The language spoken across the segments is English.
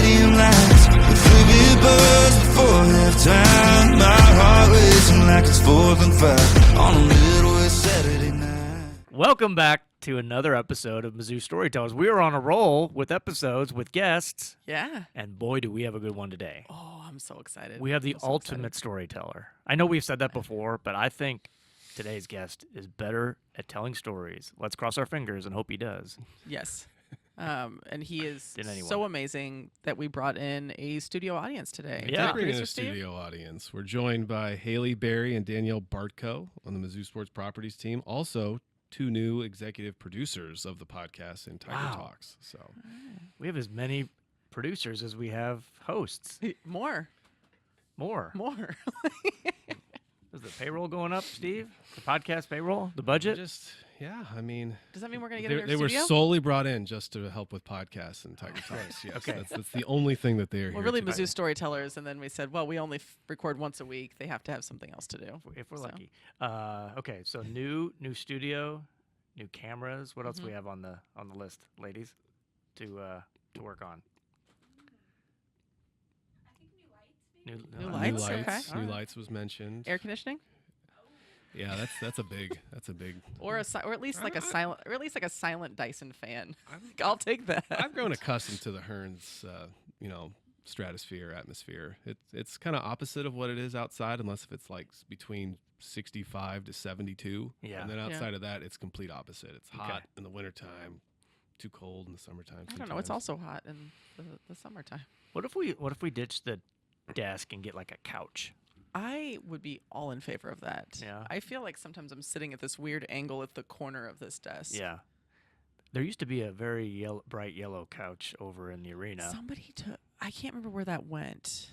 stadium lights, the free buzz before halftime. My heart racing like it's 4th and 5 on a Midwest Saturday night. Welcome back to another episode of Mizzou Storytellers. We are on a roll with episodes with guests. Yeah. And boy, do we have a good one today. Oh, I'm so excited. We have the ultimate storyteller. I know we've said that before, but I think today's guest is better at telling stories. Let's cross our fingers and hope he does. Yes. And he is anyone. so amazing that we brought in a studio audience today. Yeah. Bring in Producer a Steve? studio audience. We're joined by Haley Berry and Danielle Bartko on the Mizzou Sports Properties team. Also, 2 new executive producers of the podcast in Tiger Wow. Talks. So We have as many producers as we have hosts. More. Is the payroll going up, Steve? The podcast payroll? The budget? I mean, Does that mean we're going to get in they your were studio? solely brought in just to help with podcasts and Tiger Talks. Yes, Okay. that's the only thing that they're We're here really to do. Mizzou Storytellers, and then we said, well, we only record once a week. They have to have something else to do. If we're So. lucky. Okay, so new studio, new cameras. What else do we have on the list, ladies, to work on? New New lights. lights? Okay. New Alright. lights was mentioned. Air conditioning? Yeah, that's a big. Or at least like a silent Dyson fan. I'll take that. I've grown accustomed to the Hearns, stratosphere, atmosphere. It's kind of opposite of what it is outside, unless if it's like between 65 to 72. Yeah. And then outside of that, it's complete opposite. It's hot in the wintertime, too cold in the summertime. I don't know. It's also hot in the summertime. What if we ditch the desk and get like a couch? I would be all in favor of that. Yeah. I feel like sometimes I'm sitting at this weird angle at the corner of this desk. Yeah. There used to be a very bright yellow couch over in the arena. Somebody took. I can't remember where that went.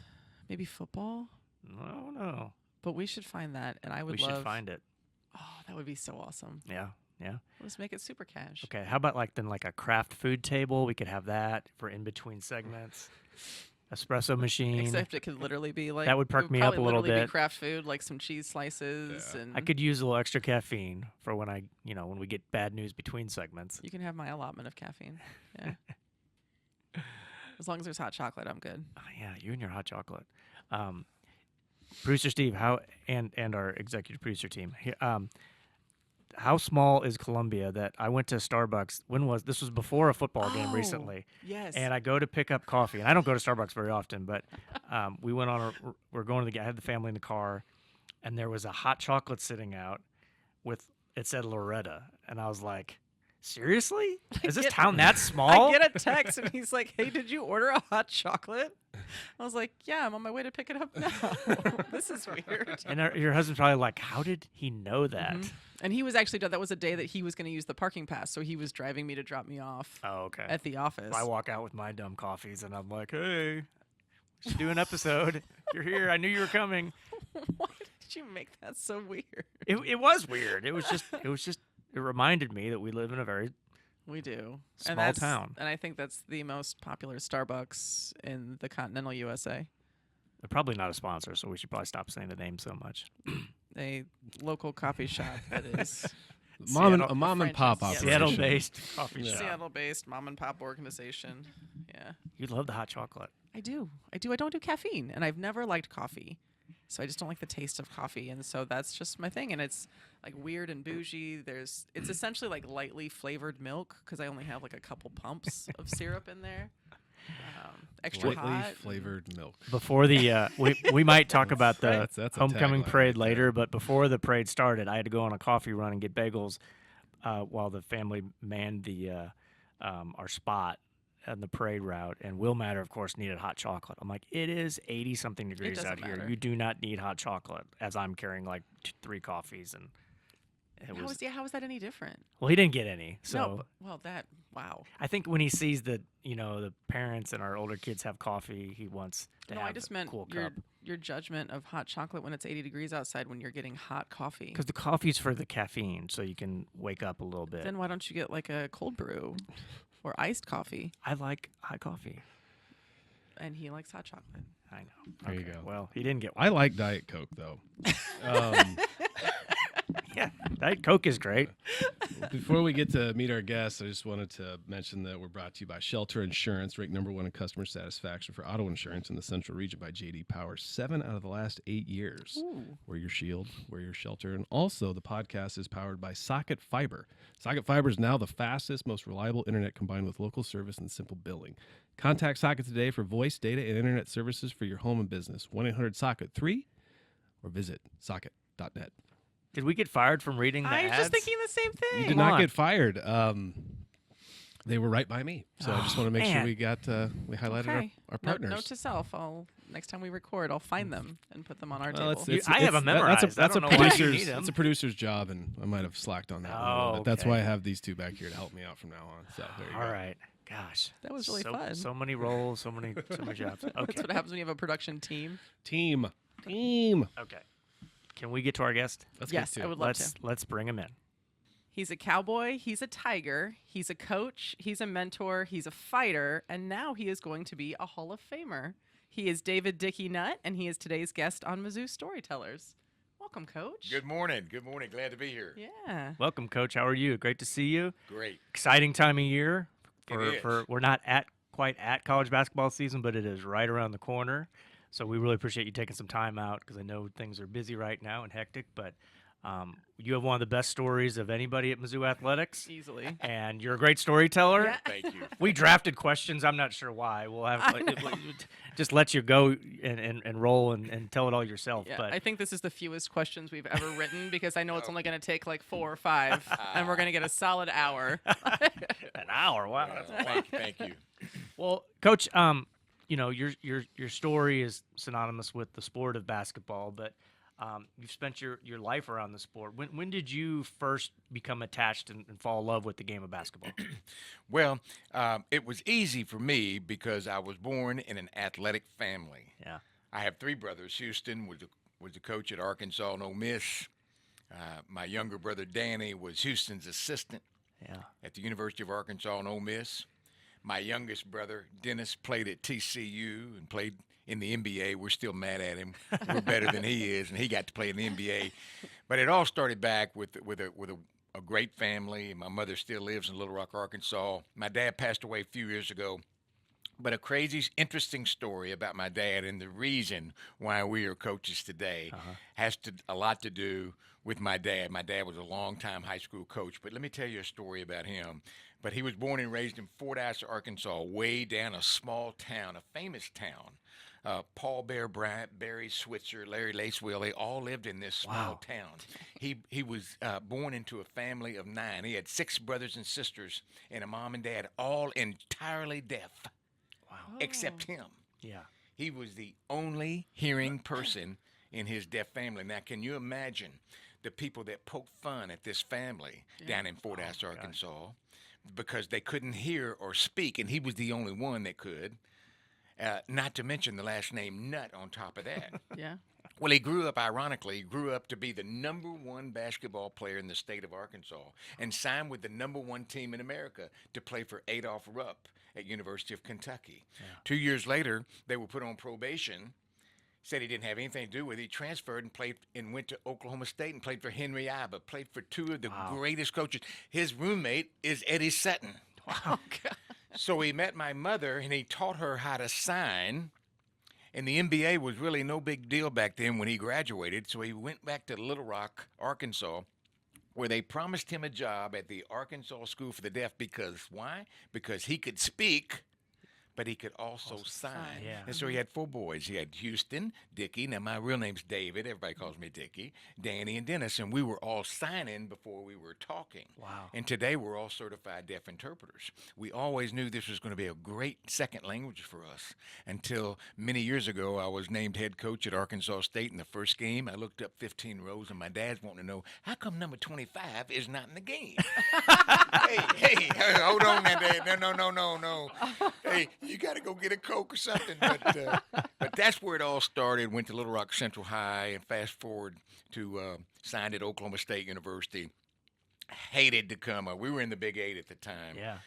Maybe football. No. But we should find that, and I would We love. should find it. Oh, that would be so awesome. Yeah. Let's make it super cash. Okay. How about like a craft food table? We could have that for in between segments. Espresso machine. Except it could literally be like That would perk it me up probably a little literally bit. Be craft food, like some cheese slices, and I could use a little extra caffeine for when when we get bad news between segments. You can have my allotment of caffeine. Yeah. As long as there's hot chocolate, I'm good. Oh, yeah, you and your hot chocolate. Producer Steve, and our executive producer team. How small is Columbia that I went to Starbucks? This was before a football game recently. Yes. And I go to pick up coffee, and I don't go to Starbucks very often, but we're going to I had the family in the car, and there was a hot chocolate sitting out it said Loretta, and I was like, seriously? Is this town that small? I get a text, and he's like, hey, did you order a hot chocolate? I was like, yeah, I'm on my way to pick it up now. This is weird. And your husband's probably like, how did he know that? Mhm. And he was actually, that was a day that he was going to use the parking pass, so he was driving me to drop me off Oh, okay. at the office. I walk out with my dumb coffees, and I'm like, hey, we should do an episode. You're here. I knew you were coming. Why did you make that so weird? It was weird. It was just, it reminded me that we live in a very We do. small town. And I think that's the most popular Starbucks in the continental USA. They're probably not a sponsor, so we should probably stop saying the name so much. A local coffee shop that is a mom and pop franchise. operation. Seattle-based coffee Yeah. shop. Seattle-based mom and pop organization. Yeah. You love the hot chocolate. I do. I don't do caffeine, and I've never liked coffee. So I just don't like the taste of coffee, and so that's just my thing. And it's like weird and bougie. It's essentially like lightly flavored milk because I only have like a couple pumps of syrup in there. Extra Lightly hot. flavored milk. Before the we might talk about the That's a homecoming tagline parade right later, but before the parade started, I had to go on a coffee run and get bagels while the family manned the our spot on the parade route. And Will Matter, of course, needed hot chocolate. I'm like, it is 80-something degrees out doesn't here. matter. You do not need hot chocolate. As I'm carrying like 3 coffees, and How is that any different? well, he didn't get any. So No, wow. I think when he sees that the parents and our older kids have coffee, he wants to No, have I just a meant cool your cup. your judgment of hot chocolate when it's 80 degrees outside when you're getting hot coffee. Because the coffee's for the caffeine, so you can wake up a little bit. Then why don't you get like a cold brew or iced coffee? I like hot coffee. And he likes hot chocolate. I know. There you Okay, go. Well, he didn't get one. I like Diet Coke though. Yeah, Diet Coke is great. Before we get to meet our guests, I just wanted to mention that we're brought to you by Shelter Insurance, ranked #1 in customer satisfaction for auto insurance in the Central Region by J.D. Power 7 out of the last 8 years. Ooh. Wear your shield, wear your shelter. And also, the podcast is powered by Socket Fiber. Socket Fiber is now the fastest, most reliable internet combined with local service and simple billing. Contact Socket today for voice, data, and internet services for your home and business. 1-800-SOCKET-3 or visit socket.net. Did we get fired from reading the I was ads? just thinking the same thing. You did not get fired. They were right by me, so I just want to make sure man. we highlighted Okay. our partners. Note to self: next time we record, I'll find them and put them on our Well, table. I have them memorized. That's I a don't know why you producer's. need 'em. That's a producer's job, and I might have slacked on that one a Oh, little bit. That's okay. why I have these two back here to help me out from now on. So there you All go. right. Gosh. That was really fun. So many roles, so many jobs. That's Okay. what happens when you have a production team. Team. Okay. Can we get to our guest? Let's Yes, get to I it. would love to. Let's bring him in. He's a cowboy, he's a tiger, he's a coach, he's a mentor, he's a fighter, and now he is going to be a Hall of Famer. He is David Dickey Nutt, and he is today's guest on Mizzou Storytellers. Welcome, Coach. Good morning. Good morning. Glad to be here. Yeah. Welcome, Coach. How are you? Great to see you. Great. Exciting time of year. It For is. we're not quite at college basketball season, but it is right around the corner. So we really appreciate you taking some time out because I know things are busy right now and hectic. But you have one of the best stories of anybody at Mizzou Athletics, Easily. and you're a great storyteller. Yeah. Thank you. We drafted questions. I'm not sure why. We'll have just let you go and roll and tell it all yourself. Yeah, but I think this is the fewest questions we've ever written because I know it's only going to take like 4 or 5, and we're going to get a solid hour. an hour. Wow. That's a lot. Thank you. Well, Coach, you know your story is synonymous with the sport of basketball, but you've spent your life around the sport. When did you first become attached and fall in love with the game of basketball? Well, it was easy for me because I was born in an athletic family. Yeah. I have 3 brothers. Houston was the coach at Arkansas and Ole Miss. My younger brother Danny was Houston's assistant Yeah. at the University of Arkansas and Ole Miss. My youngest brother Dennis played at TCU and played in the NBA. We're still mad at him. We're better than he is, and he got to play in the NBA. But it all started back with a great family. My mother still lives in Little Rock, Arkansas. My dad passed away a few years ago. But a crazy, interesting story about my dad and the reason why we are coaches today has a lot to do with my dad. My dad was a longtime high school coach, but let me tell you a story about him. But he was born and raised in Fordyce, Arkansas, way down a small town, a famous town. Paul Bear Bryant, Barry Switzer, Larry Lacewell, they all lived in this small town. He was born into a family of 9. He had 6 brothers and sisters and a mom and dad, all entirely deaf. Except him. Yeah. He was the only hearing person in his deaf family. Now, can you imagine the people that poked fun at this family down in Fordyce, Arkansas, because they couldn't hear or speak, and he was the only one that could, not to mention the last name Nutt on top of that. Yeah. Well, he grew up to be the #1 basketball player in the state of Arkansas and signed with the #1 team in America to play for Adolph Rupp at University of Kentucky. 2 years later, they were put on probation, said he didn't have anything to do with it. He transferred and played and went to Oklahoma State and played for Henry Iba, played for 2 of the greatest coaches. His roommate is Eddie Sutton. Wow. So he met my mother, and he taught her how to sign. And the NBA was really no big deal back then when he graduated. So he went back to Little Rock, Arkansas, where they promised him a job at the Arkansas School for the Deaf because why? Because he could speak, but he could also sign. Yeah. And so he had 4 boys. He had Houston, Dickey. Now, my real name's David. Everybody calls me Dickey. Danny and Dennis. And we were all signing before we were talking. Wow. And today we're all certified deaf interpreters. We always knew this was going to be a great second language for us until many years ago I was named head coach at Arkansas State in the first game. I looked up 15 rows, and my dad's wanting to know, how come number 25 is not in the game? hey, hold on now, Dad. No. Hey, you got to go get a Coke or something. But that's where it all started. Went to Little Rock Central High, and fast forward to signed at Oklahoma State University. hated to come. We were in the Big 8 at the time. Yeah.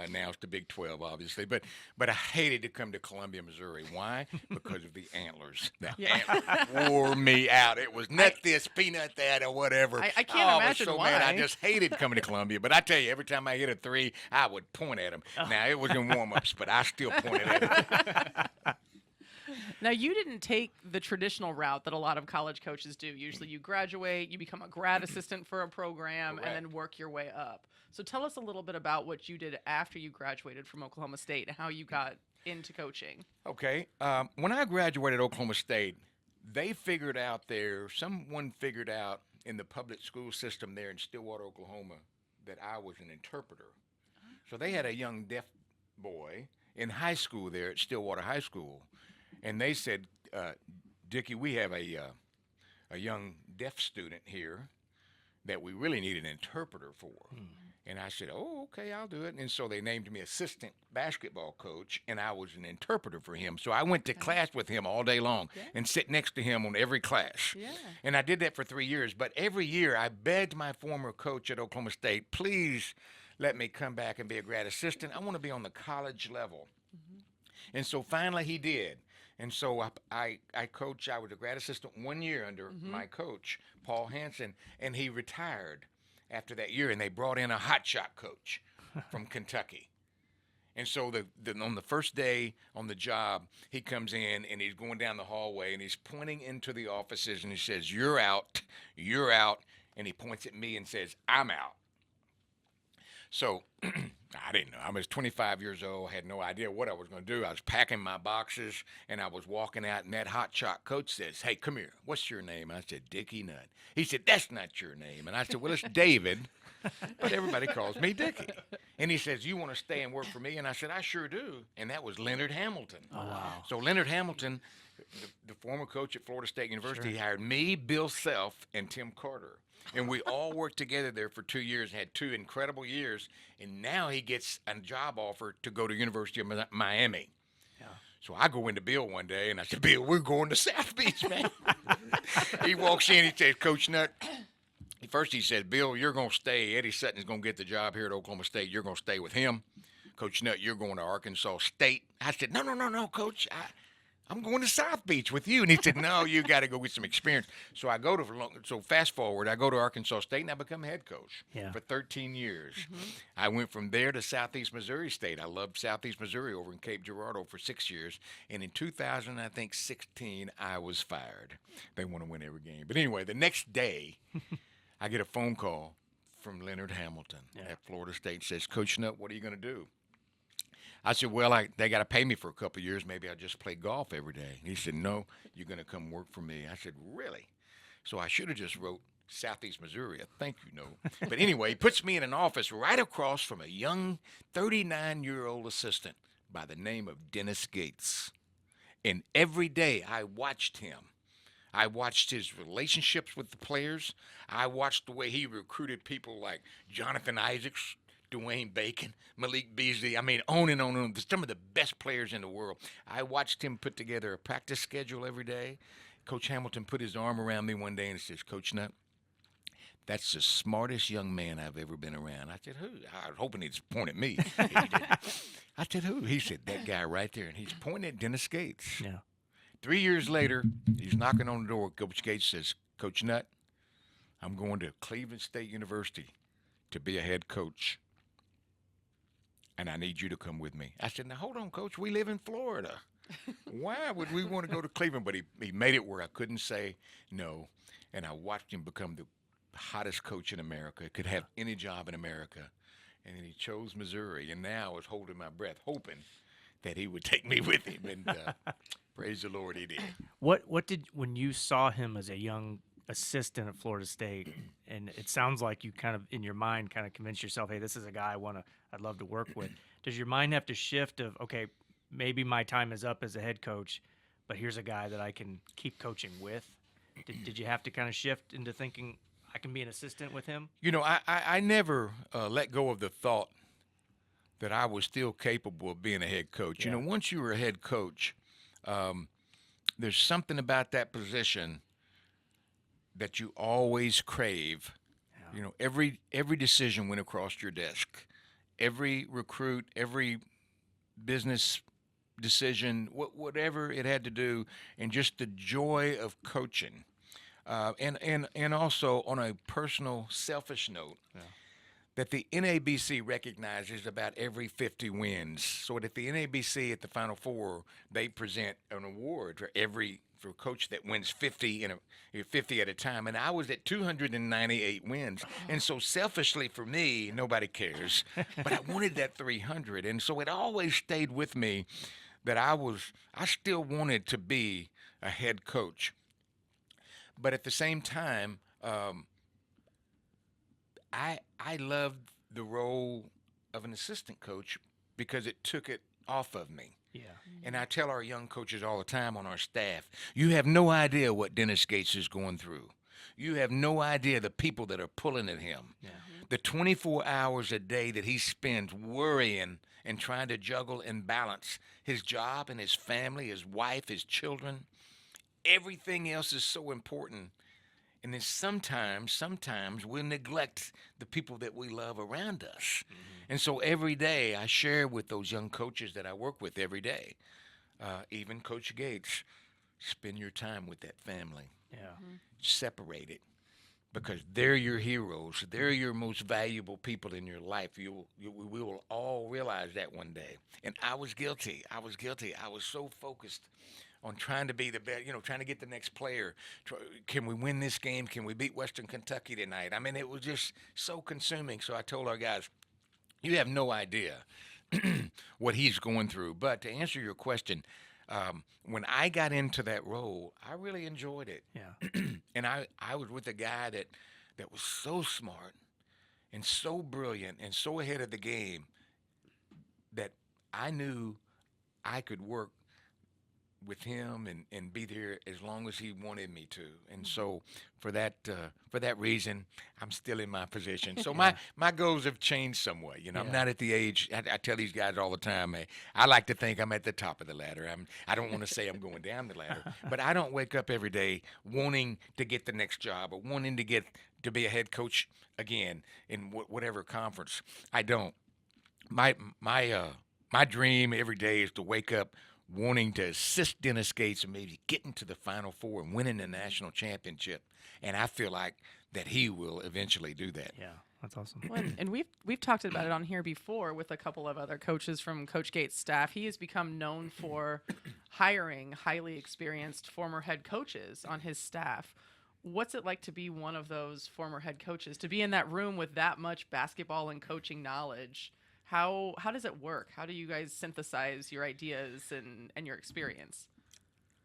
Now it's the Big 12, obviously. But I hated to come to Columbia, Missouri. Why? Because of the antlers. The antlers wore me out. It was nut this, peanut that, or whatever. I can't I imagine was so why. mad. I just hated coming to Columbia. But I tell you, every time I hit a three, I would point at them. Now, it was in warm-ups, but I still pointed at them. Now, you didn't take the traditional route that a lot of college coaches do. Usually you graduate, you become a grad assistant for a program, and then work your way up. So tell us a little bit about what you did after you graduated from Oklahoma State and how you got into coaching. Okay. When I graduated Oklahoma State, someone figured out in the public school system there in Stillwater, Oklahoma, that I was an interpreter. So they had a young deaf boy in high school there at Stillwater High School. And they said, Dickey, we have a young deaf student here that we really need an interpreter for. And I said, oh, okay, I'll do it. And so they named me assistant basketball coach, and I was an interpreter for him. So I went to class with him all day long and sit next to him on every class. Yeah. And I did that for 3 years. But every year I begged my former coach at Oklahoma State, please let me come back and be a grad assistant. I want to be on the college level. And so finally he did. And so I coached. I was a grad assistant 1 year under my coach, Paul Hansen, and he retired after that year. And they brought in a hotshot coach from Kentucky. And so on the first day on the job, he comes in and he's going down the hallway and he's pointing into the offices and he says, you're out, you're out. And he points at me and says, I'm out. So I didn't know. I was 25 years old, had no idea what I was going to do. I was packing my boxes, and I was walking out, and that hotshot coach says, hey, come here. What's your name? I said, Dickey Nutt. He said, that's not your name. And I said, well, it's David, but everybody calls me Dickey. And he says, you want to stay and work for me? And I said, I sure do. And that was Leonard Hamilton. Oh, wow. So Leonard Hamilton, the former coach at Florida State University, he hired me, Bill Self, and Tim Carter. And we all worked together there for 2 years, had 2 incredible years, and now he gets a job offer to go to University of Miami. Yeah. So I go into Bill one day, and I said, Bill, we're going to South Beach, man. He walks in, he says, Coach Nutt, first he said, Bill, you're going to stay. Eddie Sutton's going to get the job here at Oklahoma State. You're going to stay with him. Coach Nutt, you're going to Arkansas State. I said, no, Coach. I'm going to South Beach with you. And he said, no, you got to go get some experience. So fast forward, I go to Arkansas State and I become head coach for 13 years. I went from there to Southeast Missouri State. I loved Southeast Missouri over in Cape Girardeau for 6 years. And in 2016, I was fired. They want to win every game. But anyway, the next day, I get a phone call from Leonard Hamilton at Florida State. Says, Coach Nutt, what are you going to do? I said, well, they got to pay me for a couple of years. Maybe I'll just play golf every day. He said, no, you're going to come work for me. I said, really? So I should have just wrote Southeast Missouri, a thank you note. But anyway, he puts me in an office right across from a young 39-year-old assistant by the name of Dennis Gates. And every day I watched him. I watched his relationships with the players. I watched the way he recruited people like Jonathan Isaacs, Dwayne Bacon, Malik Beasley, I mean, on and on and on. Some of the best players in the world. I watched him put together a practice schedule every day. Coach Hamilton put his arm around me one day and says, Coach Nutt, that's the smartest young man I've ever been around. I said, who? I was hoping he'd point at me. I said, who? He said, that guy right there. And he's pointing at Dennis Gates. Yeah. 3 years later, he's knocking on the door. Coach Gates says, Coach Nutt, I'm going to Cleveland State University to be a head coach. And I need you to come with me. I said, now, hold on, Coach. We live in Florida. Why would we want to go to Cleveland? But he made it where I couldn't say no. And I watched him become the hottest coach in America. Could have any job in America. And then he chose Missouri. And now I was holding my breath, hoping that he would take me with him. And praise the Lord, he did. What did, when you saw him as a young assistant at Florida State, and it sounds like you kind of, in your mind, kind of convinced yourself, hey, this is a guy I'd love to work with. Does your mind have to shift of, okay, maybe my time is up as a head coach, but here's a guy that I can keep coaching with? Did you have to kind of shift into thinking I can be an assistant with him? You know, I never let go of the thought that I was still capable of being a head coach. Yeah. You know, once you were a head coach, there's something about that position that you always crave You know, every decision went across your desk. Every recruit, every business decision, whatever it had to do, and just the joy of coaching. And also on a personal, selfish note, that the NABC recognizes about every 50 wins. So that the NABC at the Final Four, they present an award for a coach that wins 50 50 at a time. And I was at 298 wins. And so selfishly for me, nobody cares, but I wanted that 300. And so it always stayed with me that I still wanted to be a head coach. But at the same time, I loved the role of an assistant coach because it took it off of me. Yeah. And I tell our young coaches all the time on our staff, you have no idea what Dennis Gates is going through. You have no idea the people that are pulling at him. Yeah. The 24 hours a day that he spends worrying and trying to juggle and balance his job and his family, his wife, his children. Everything else is so important. And then sometimes we neglect the people that we love around us. And so every day I share with those young coaches that I work with every day, even Coach Gates, spend your time with that family. Yeah. Separate it, because they're your heroes. They're your most valuable people in your life. We will all realize that one day. And I was guilty. I was so focused on trying to be the best, trying to get the next player. Can we win this game? Can we beat Western Kentucky tonight? I mean, it was just so consuming. So I told our guys, you have no idea what he's going through. But to answer your question, when I got into that role, I really enjoyed it. Yeah. And I was with a guy that was so smart and so brilliant and so ahead of the game that I knew I could work with him and be there as long as he wanted me to. And so for that reason, I'm still in my position. So my goals have changed somewhat. I'm not at the age, I tell these guys all the time, I like to think I'm at the top of the ladder. I don't want to say I'm going down the ladder, but I don't wake up every day wanting to get the next job or wanting to be a head coach again in whatever conference. I don't. My dream every day is to wake up wanting to assist Dennis Gates and maybe getting to the Final Four and winning the national championship. And I feel like that he will eventually do that. Yeah. That's awesome. Well, and we've talked about it on here before with a couple of other coaches from Coach Gates' staff. He has become known for hiring highly experienced former head coaches on his staff. What's it like to be one of those former head coaches, to be in that room with that much basketball and coaching knowledge? How does it work? How do you guys synthesize your ideas and your experience?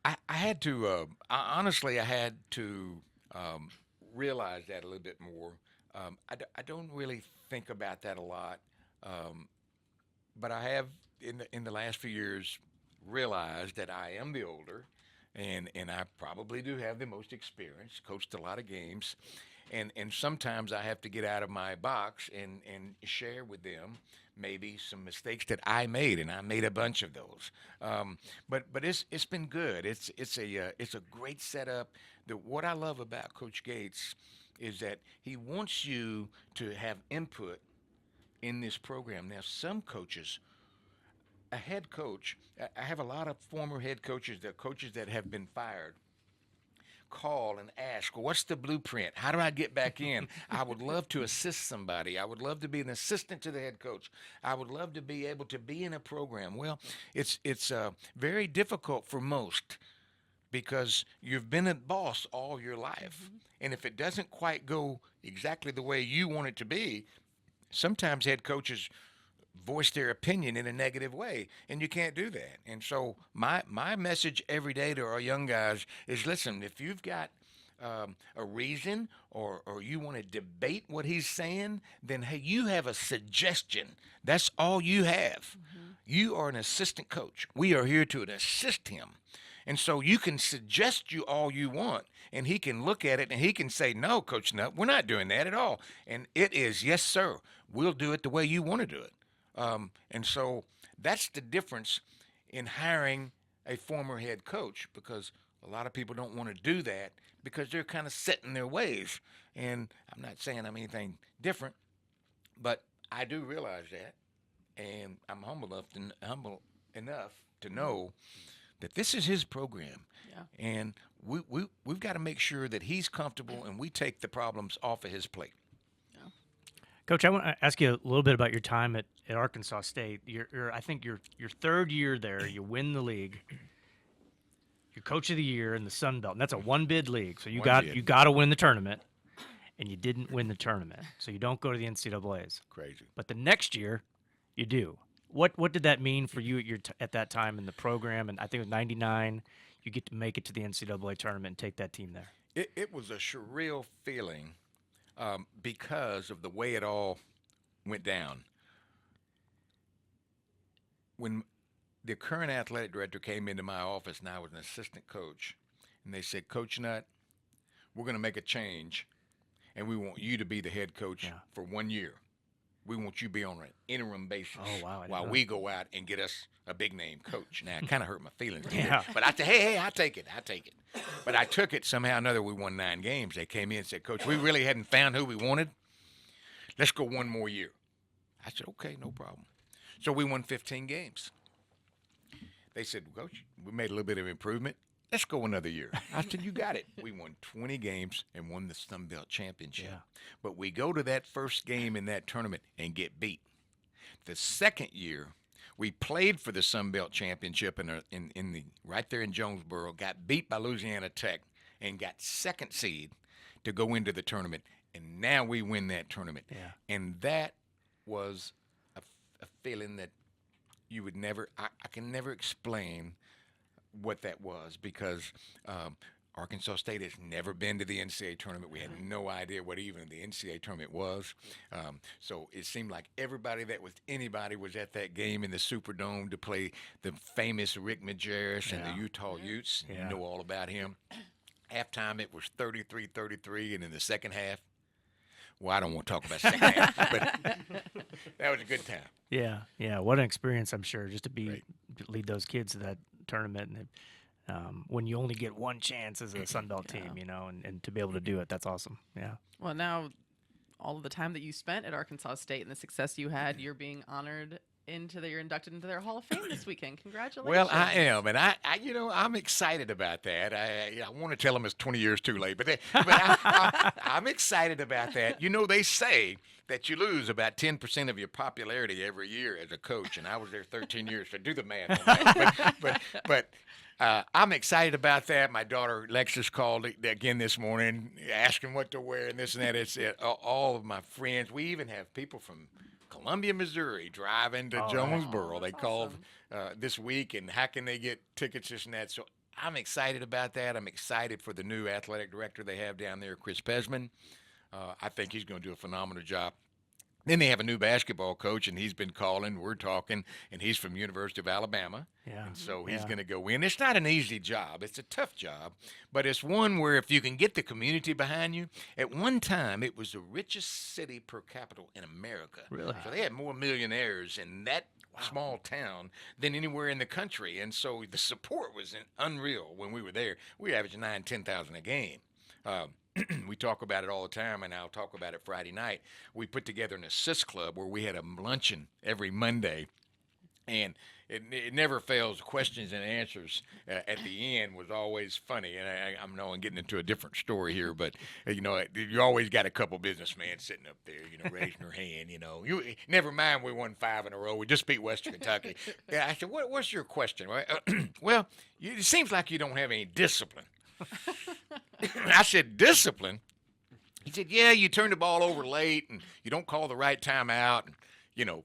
I had to, honestly, I had to realize that a little bit more. I don't really think about that a lot, but I have, in the last few years, realized that I am the older, and I probably do have the most experience, coached a lot of games, and sometimes I have to get out of my box and share with them maybe some mistakes that I made, and I made a bunch of those. But it's been good. It's a great setup. What I love about Coach Gates is that he wants you to have input in this program. Now, some coaches, a head coach, I have a lot of former head coaches, the coaches that have been fired, call and ask, what's the blueprint? How do I get back in? I would love to assist somebody. I would love to be an assistant to the head coach. I would love to be able to be in a program. Well, it's very difficult for most because you've been a boss all your life. And if it doesn't quite go exactly the way you want it to be, sometimes head coaches voice their opinion in a negative way, and you can't do that. And so my message every day to our young guys is, listen, if you've got a reason or you want to debate what he's saying, then hey, you have a suggestion. That's all you have. You are an assistant coach. We are here to assist him. And so you can suggest you all you want, and he can look at it and he can say, no, Coach Nutt, we're not doing that at all. And it is, yes, sir, we'll do it the way you want to do it. And so that's the difference in hiring a former head coach, because a lot of people don't want to do that because they're kind of set in their ways. And I'm not saying I'm anything different, but I do realize that, and I'm humble enough to know that this is his program, Yeah. and we've got to make sure that he's comfortable and we take the problems off of his plate. Coach, I want to ask you a little bit about your time at Arkansas State. I think your third year there, you win the league. You're coach of the year in the Sun Belt, and that's a one-bid league. So you got to win the tournament, and you didn't win the tournament, so you don't go to the NCAA's. Crazy. But the next year, you do. What did that mean for you at that time in the program? And I think it was '99. You get to make it to the NCAA tournament and take that team there. It was a surreal feeling because of the way it all went down. When the current athletic director came into my office and I was an assistant coach, and they said, Coach Nutt, we're going to make a change, and we want you to be the head coach for 1 year. We want you to be on an interim basis while we go out and get us a big name coach. Now, it kind of hurt my feelings. But I said, hey, I take it. But I took it somehow or another. We won 9 games. They came in and said, Coach, we really hadn't found who we wanted. Let's go 1 more year. I said, okay, no problem. So we won 15 games. They said, Coach, we made a little bit of improvement. Let's go another year. I said, you got it. We won 20 games and won the Sun Belt Championship. Yeah. But we go to that first game in that tournament and get beat. The second year, we played for the Sun Belt Championship in the right there in Jonesboro, got beat by Louisiana Tech, and got second seed to go into the tournament. And now we win that tournament. Yeah. And that was a feeling that you would never, I can never explain what that was, because Arkansas State has never been to the NCAA tournament. We had no idea what even the NCAA tournament was. So it seemed like anybody was at that game in the Superdome to play the famous Rick Majerus and the Utah Utes. You know all about him. Halftime, it was 33-33, and in the second half, well, I don't want to talk about second half, but that was a good time. Yeah. What an experience, I'm sure, just to lead those kids to that tournament. And when you only get one chance as a Sun Belt team, and to be able to do it, that's awesome. Yeah. Well, now all of the time that you spent at Arkansas State and the success you had, you're being honored you're inducted into their Hall of Fame this weekend. Congratulations. Well, I am, and I'm excited about that. I want to tell them it's 20 years too late, but I'm excited about that. They say that you lose about 10% of your popularity every year as a coach, and I was there 13 years, so do the math on that. But I'm excited about that. My daughter Lexus called again this morning asking what to wear and this and that. It's all of my friends. We even have people from Columbia, Missouri, driving to Jonesboro. They called this week, and how can they get tickets, this and that. So I'm excited about that. I'm excited for the new athletic director they have down there, Chris Pesman. I think he's going to do a phenomenal job. Then they have a new basketball coach, and he's been calling. We're talking, and he's from University of Alabama. Yeah. And so he's going to go in. It's not an easy job. It's a tough job, but it's one where if you can get the community behind you. At one time, it was the richest city per capita in America. Really? So they had more millionaires in that small town than anywhere in the country. And so the support was unreal when we were there. We averaged 9,000 to 10,000 a game. We talk about it all the time, and I'll talk about it Friday night. We put together an assist club where we had a luncheon every Monday, and it never fails. Questions and answers at the end was always funny. And I'm getting into a different story here, but you always got a couple businessmen sitting up there, raising their hand. You never mind, we won 5 in a row. We just beat Western Kentucky. Yeah, I said, what's your question? Well, it seems like you don't have any discipline. I said, discipline? He said, yeah, you turn the ball over late, and you don't call the right timeout, and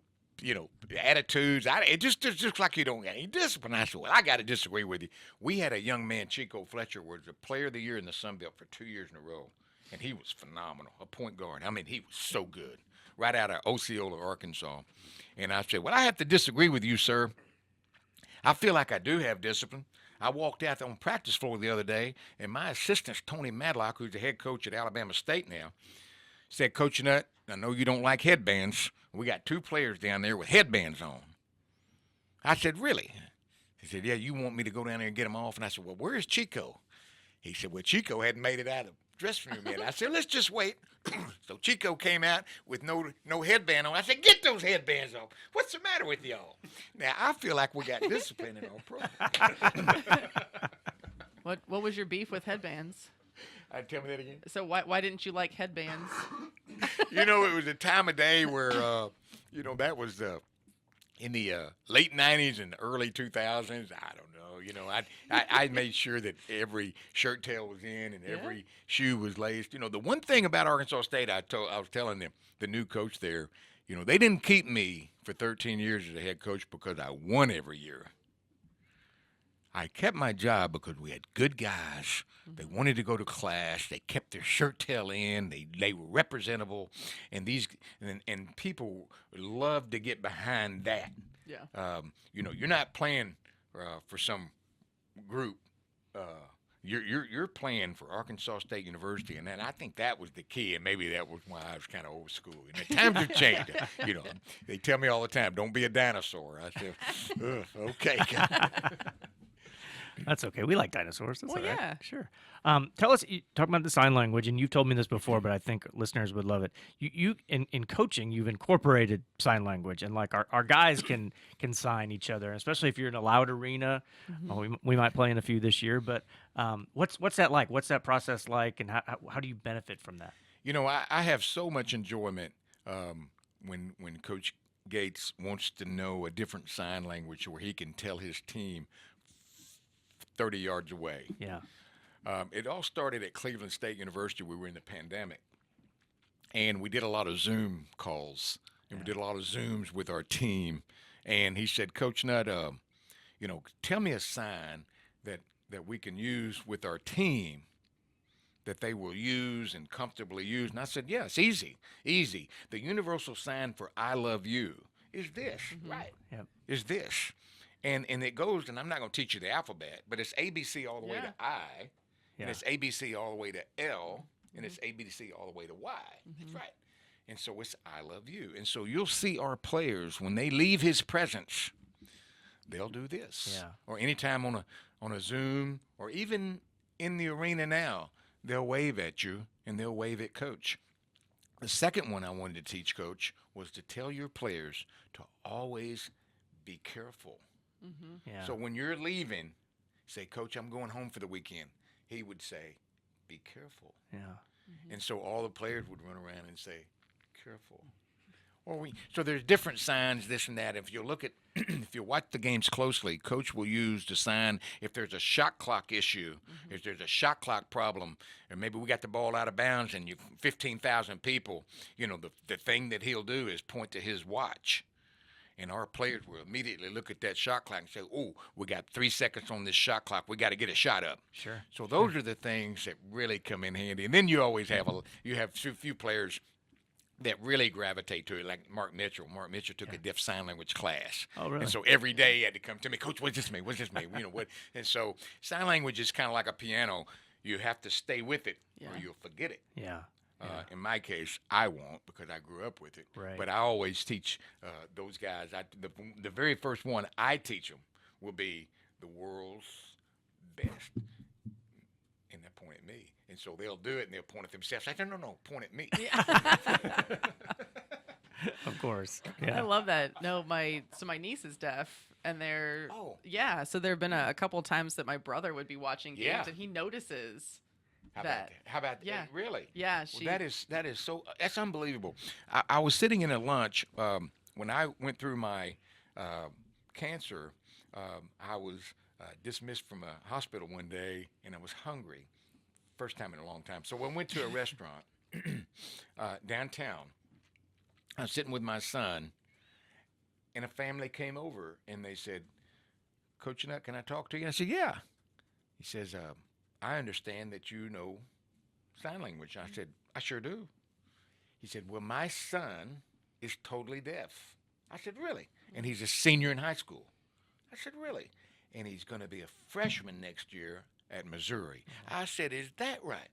attitudes. It just looks like you don't got any discipline. I said, well, I got to disagree with you. We had a young man, Chico Fletcher, was the player of the year in the Sun Belt for 2 years in a row, and he was phenomenal, a point guard. I mean, he was so good, right out of Osceola, Arkansas. And I said, well, I have to disagree with you, sir. I feel like I do have discipline. I walked out on practice floor the other day, and my assistant, Tony Madlock, who's the head coach at Alabama State now, said, Coach Nutt, I know you don't like headbands. We got 2 players down there with headbands on. I said, really? He said, yeah, you want me to go down there and get them off? And I said, well, where's Chico? He said, well, Chico hadn't made it out of the dressing room yet. I said, let's just wait. So Chico came out with no headband on. I said, get those headbands off. What's the matter with y'all? Now, I feel like we got discipline in our program. What was your beef with headbands? Tell me that again. So why didn't you like headbands? It was a time of day where, that was in the late 90s and early 2000s. I don't know. I made sure that every shirt tail was in and every shoe was laced. The one thing about Arkansas State, I was telling them, the new coach there, they didn't keep me for 13 years as a head coach because I won every year. I kept my job because we had good guys. They wanted to go to class. They kept their shirt tail in. They were representable, and and people loved to get behind that. Yeah. You're not playing for some group. You're playing for Arkansas State University, and I think that was the key, and maybe that was why I was kind of old school. And the times have changed. They tell me all the time, "Don't be a dinosaur." I said, "Ugh, okay." That's okay. We like dinosaurs. That's Well, all right. yeah. Sure. Tell us, talk about the sign language, and you've told me this before, but I think listeners would love it. You in coaching, you've incorporated sign language, and like our guys can sign each other, especially if you're in a loud arena. We might play in a few this year, but what's that like? What's that process like, and how do you benefit from that? I have so much enjoyment when Coach Gates wants to know a different sign language where he can tell his team 30 yards away. Yeah. It all started at Cleveland State University. We were in the pandemic, and we did a lot of Zoom calls, and we did a lot of Zooms with our team. And he said, Coach Nutt, tell me a sign that we can use with our team that they will use and comfortably use. And I said, yes, easy. The universal sign for I love you is this, right? Yep. Is this. And it goes, and I'm not going to teach you the alphabet, but it's ABC all the way to I, and it's ABC all the way to L, and it's ABC all the way to Y. That's right. And so it's I love you. And so you'll see our players, when they leave his presence, they'll do this. Yeah. Or anytime on a Zoom, or even in the arena now, they'll wave at you, and they'll wave at Coach. The second one I wanted to teach Coach was to tell your players to always be careful. Yeah. So when you're leaving, say, Coach, I'm going home for the weekend. He would say, be careful. Yeah. And so all the players would run around and say, careful. So there's different signs, this and that. If you look at, if you watch the games closely, Coach will use the sign if there's a shot clock issue, if there's a shot clock problem, or maybe we got the ball out of bounds and 15,000 people, the thing that he'll do is point to his watch. And our players will immediately look at that shot clock and say, oh, we got 3 seconds on this shot clock. We got to get a shot up. Sure. So those are the things that really come in handy. And then you always have a few players that really gravitate to it, like Mark Mitchell. Mark Mitchell took a deaf sign language class. Oh, really? And so every day he had to come to me, Coach, what's this mean? What's this mean? What? And so sign language is kind of like a piano. You have to stay with it or you'll forget it. Yeah. In my case, I won't because I grew up with it. Right. But I always teach those guys. The very first one I teach them will be the world's best. And they point at me. And so they'll do it and they'll point at themselves. I said, no, point at me. Of course. I Yeah. love that. No, my niece is deaf, and they're so there have been a couple times that my brother would be watching games, and he notices. How about Yeah. that? Really? Yeah, Well, that is so that's unbelievable. I was sitting in a lunch when I went through my cancer. I was dismissed from a hospital one day, and I was hungry. First time in a long time. So I went to a restaurant downtown. I was sitting with my son, and a family came over, and they said, Coach Nutt, can I talk to you? And I said, yeah. He says, I understand that you know sign language. I said, I sure do. He said, well, my son is totally deaf. I said, really? And he's a senior in high school. I said, really? And he's going to be a freshman next year at Missouri. I said, is that right?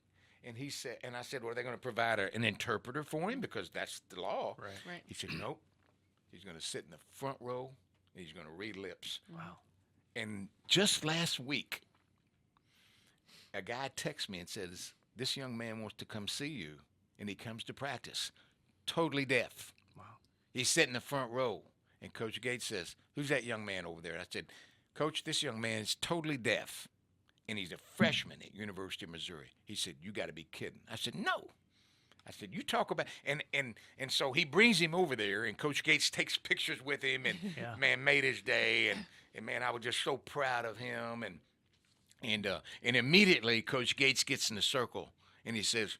And he said, and I said, well, are they going to provide an interpreter for him? Because that's the law. Right. He said, nope. He's going to sit in the front row, and he's going to read lips. Wow. And just last week, a guy texts me and says, this young man wants to come see you, and he comes to practice, totally deaf. Wow. He's sitting in the front row, and Coach Gates says, who's that young man over there? I said, Coach, this young man is totally deaf, and he's a freshman at University of Missouri. He said, you got to be kidding. I said, no. I said, you talk about, and so he brings him over there, and Coach Gates takes pictures with him, and Yeah. man, made his day, and man, I was just so proud of him, and immediately Coach Gates gets in the circle, and he says,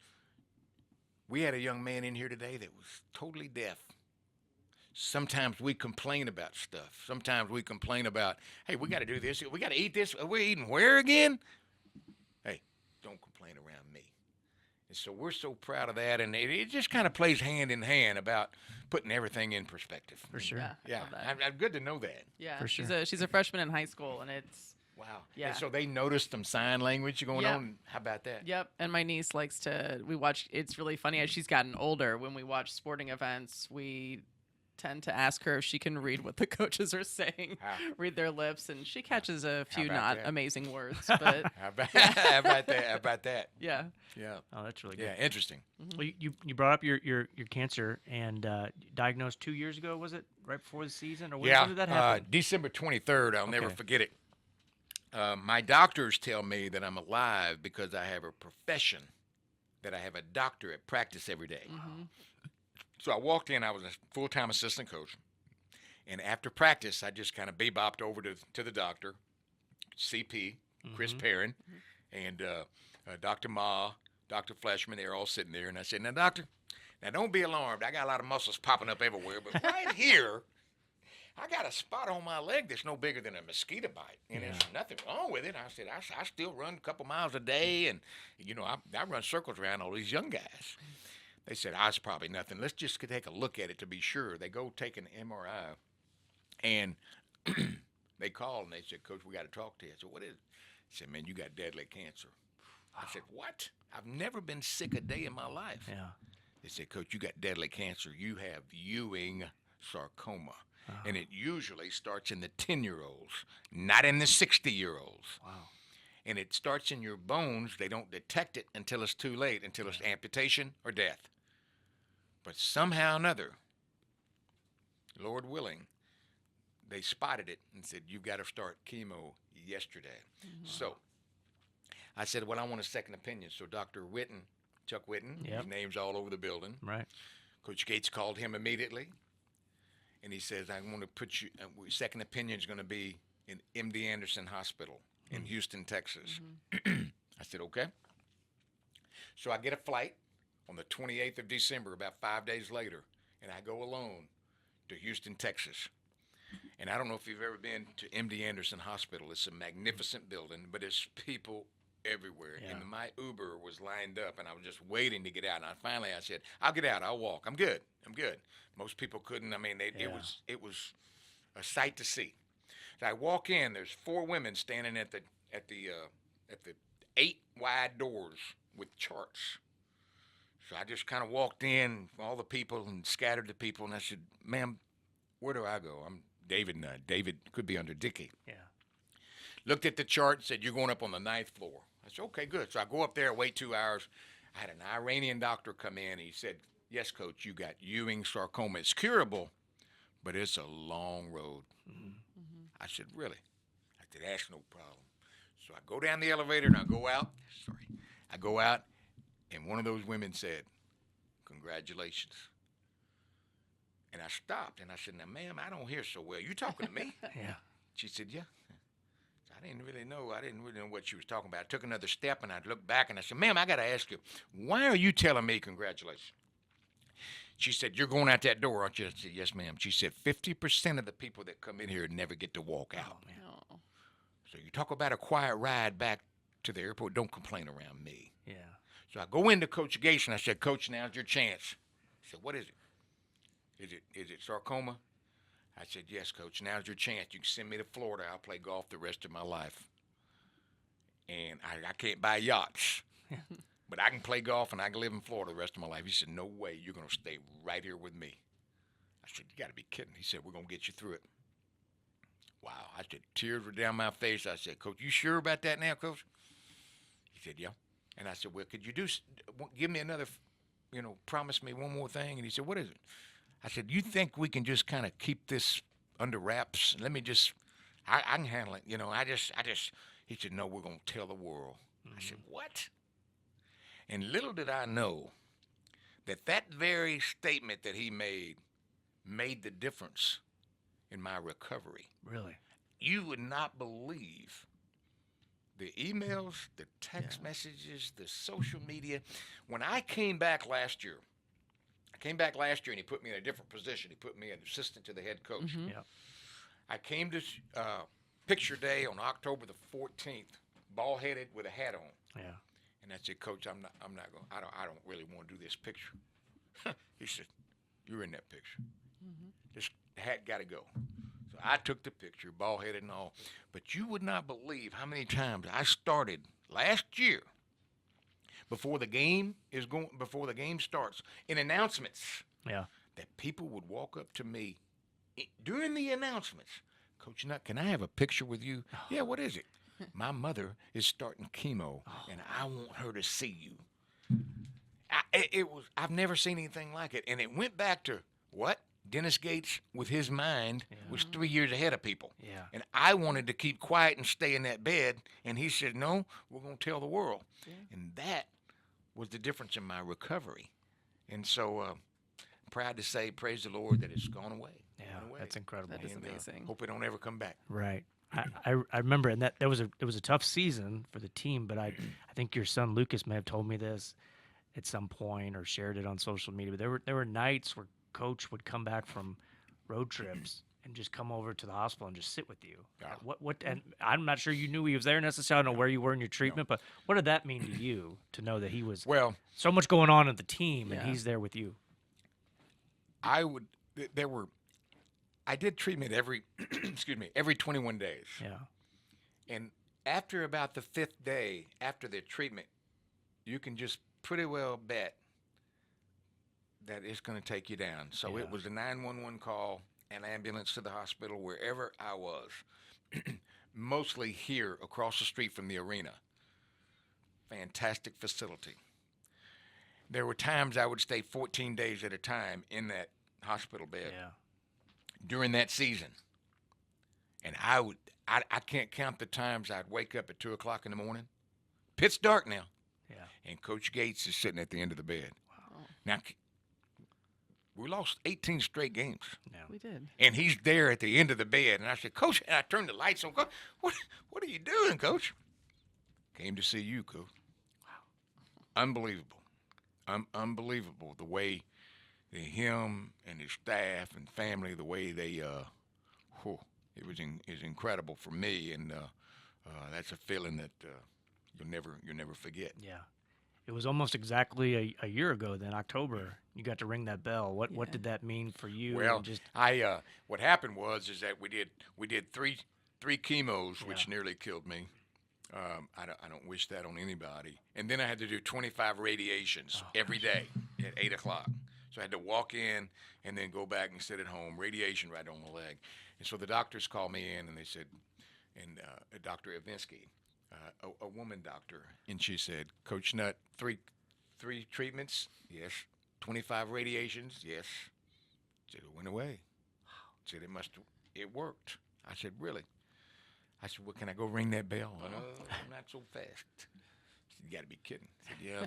we had a young man in here today that was totally deaf. Sometimes we complain about stuff. Sometimes we complain about, hey, we got to do this. We got to eat this. We're eating where again? Hey, don't complain around me. And so we're so proud of that, and it just kind of plays hand in hand about putting everything in perspective. For sure. Yeah, I Yeah, love that. I'm good to know that. Yeah, For she's sure. she's a freshman in high school, and it's Wow. Yeah. And so they noticed some sign language going Yeah. on. How about that? Yep. And my niece likes to. We watch. It's really funny as she's gotten older. When we watch sporting events, we tend to ask her if she can read what the coaches are saying, How? read their lips, and she catches a few about not that? amazing words. But How about, how about that? How about that? yeah, Yeah. Oh, that's really good. Yeah, interesting. Well, you brought up your cancer and diagnosed 2 years ago, was it? Right before the season, or when did that happen? December 23rd. I'll never Okay. forget it. My doctors tell me that I'm alive because I have a profession, that I have a doctor at practice every day. So I walked in. I was a full-time assistant coach, and after practice, I just kind of bebopped over to the doctor, CP, Chris Perrin, and Dr. Ma, Dr. Fleshman. They're all sitting there, and I said, "Now, doctor, now don't be alarmed. I got a lot of muscles popping up everywhere, but right here, I got a spot on my leg that's no bigger than a mosquito bite, and there's nothing wrong with it." I said, I still run a couple miles a day, and, you know, I run circles around all these young guys. They said, it's probably nothing. Let's just take a look at it to be sure. They go take an MRI, and they called, and they said, Coach, we got to talk to you. I said, what is it? He said, man, you got deadly cancer. I said, what? I've never been sick a day in my life. Yeah. They said, Coach, you got deadly cancer. You have Ewing sarcoma. And it usually starts in the 10-year-olds, not in the 60-year-olds. Wow. And it starts in your bones. They don't detect it until it's too late, until it's amputation or death. But somehow or another, Lord willing, they spotted it and said, you've got to start chemo yesterday. So I said, well, I want a second opinion. So Dr. Witten, Chuck Witten, Yep. his name's all over the building. Right. Coach Gates called him immediately, and he says, I want to put you, second opinion is going to be in MD Anderson Hospital in Houston, Texas. I said, okay. So I get a flight on the 28th of December, about 5 days later, and I go alone to Houston, Texas. And I don't know if you've ever been to MD Anderson Hospital. It's a magnificent building, but it's people everywhere. Yeah. And my Uber was lined up, and I was just waiting to get out. And finally I said, I'll get out. I'll walk. I'm good. Most people couldn't. I mean, it was a sight to see. So I walk in. There's 4 women standing at the 8 wide doors with charts. So I just kind of walked in, all the people, and scattered the people. And I said, ma'am, where do I go? I'm David Nutt. David could be under Dickey. Yeah. Looked at the chart and said, you're going up on the 9th floor. I said, okay, good. So I go up there, wait 2 hours. I had an Iranian doctor come in. He said, yes, Coach, you got Ewing sarcoma. It's curable, but it's a long road. I said, really? I said, that's no problem. So I go down the elevator and I go out. I go out, and one of those women said, congratulations. And I stopped, and I said, now, ma'am, I don't hear so well. You talking to me? Yeah. She said, yeah. I didn't really know what she was talking about. I took another step, and I looked back, and I said, ma'am, I got to ask you, why are you telling me congratulations? She said, you're going out that door, aren't you? I said, yes, ma'am. She said, 50% of the people that come in here never get to walk out. Oh. So you talk about a quiet ride back to the airport, don't complain around me. Yeah. So I go into Coach Gates, and I said, Coach, now's your chance. He said, what is it? Is it sarcoma? I said, yes, Coach, now's your chance. You can send me to Florida. I'll play golf the rest of my life. And I can't buy yachts, but I can play golf and I can live in Florida the rest of my life. He said, no way. You're going to stay right here with me. I said, you got to be kidding. He said, we're going to get you through it. Wow. I said, tears were down my face. I said, Coach, you sure about that now, Coach? He said, yeah. And I said, well, could you give me another, promise me one more thing? And he said, what is it? I said, you think we can just kind of keep this under wraps? Let me I can handle it. He said, no, we're going to tell the world. I said, what? And little did I know that very statement that he made the difference in my recovery. Really? You would not believe the emails, the text messages, the social media. When I came back last year, and he put me in a different position. He put me an assistant to the head coach. Yeah. I came to picture day on October the 14th, bald-headed with a hat on. Yeah. And I said, Coach, I don't really want to do this picture. He said, you're in that picture. This hat got to go. So I took the picture, bald-headed and all. But you would not believe how many times I started last year before the game starts in announcements. Yeah. That people would walk up to me during the announcements. Coach Nutt, can I have a picture with you? Yeah, what is it? My mother is starting chemo, and I want her to see you. I've never seen anything like it. And it went back to what? Dennis Gates, with his mind, was 3 years ahead of people. Yeah. And I wanted to keep quiet and stay in that bed, and he said, no, we're going to tell the world. Yeah. And that was the difference in my recovery. And so I'm proud to say, praise the Lord, that it's gone away. Yeah, gone away. that's incredible. That is amazing. Hope it don't ever come back. Right. I remember, and it was a tough season for the team, but I think your son Lucas may have told me this at some point or shared it on social media. But there were nights where Coach would come back from road trips and just come over to the hospital and just sit with you. Yeah. What? And I'm not sure you knew he was there necessarily. I don't know where you were in your treatment, but what did that mean to you to know that he was so much going on at the team and he's there with you? I did treatment every 21 days. Yeah. And after about the 5th day after the treatment, you can just pretty well bet that it's going to take you down. So it was a 911 call, an ambulance to the hospital, wherever I was, mostly here across the street from the arena. Fantastic facility. There were times I would stay 14 days at a time in that hospital bed during that season. And I can't count the times I'd wake up at 2 o'clock in the morning. Pitch dark now. Yeah. And Coach Gates is sitting at the end of the bed. Wow. Now, we lost 18 straight games. Yeah. We did. And he's there at the end of the bed. And I said, Coach, and I turned the lights on. Coach, what are you doing, Coach? Came to see you, Coach. Wow. Unbelievable. Unbelievable the way him and his staff and family, the way they, it was incredible for me. And that's a feeling that you'll never forget. Yeah. It was almost exactly a year ago then, October, you got to ring that bell. What did that mean for you? Well, And what happened was that we did three chemos, which nearly killed me. I don't wish that on anybody. And then I had to do 25 radiations every day at 8 o'clock. So I had to walk in and then go back and sit at home, radiation right on the leg. And so the doctors called me in and they said, and Dr. Ivinsky, a woman doctor, and she said, Coach Nutt, three treatments, yes. 25 radiations, yes. Said it went away. Said it worked. I said, really? I said, well, can I go ring that bell? No, not so fast. Said, you got to be kidding. I said, yeah.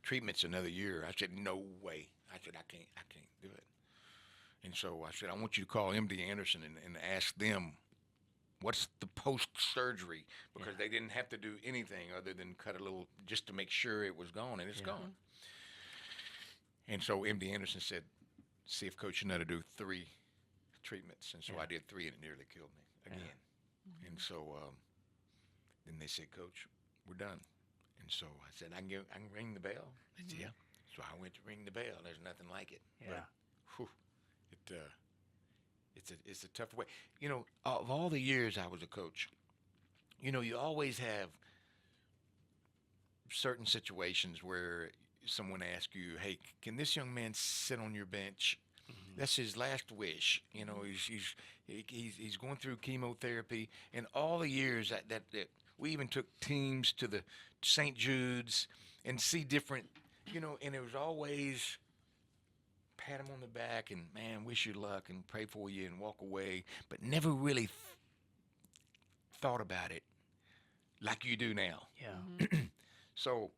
Treatment's another year. I said, no way. I said, I can't do it. And so I said, I want you to call MD Anderson and ask them what's the post-surgery, because they didn't have to do anything other than cut a little just to make sure it was gone, and it's gone. And so MD Anderson said, see if Coach Nutt do 3 treatments. And so I did 3, and it nearly killed me again. Yeah. And so then they said, Coach, we're done. And so I said, I can ring the bell? They said, yeah. So I went to ring the bell. There's nothing like it. Yeah. But, it's a tough way. You know, of all the years I was a coach, you know, you always have certain situations where someone asks you, hey, can this young man sit on your bench? That's his last wish. You know, he's going through chemotherapy, and all the years that we even took teams to the St. Jude's and see different, and it was always pat him on the back and, man, wish you luck and pray for you and walk away, but never really thought about it like you do now. Yeah. So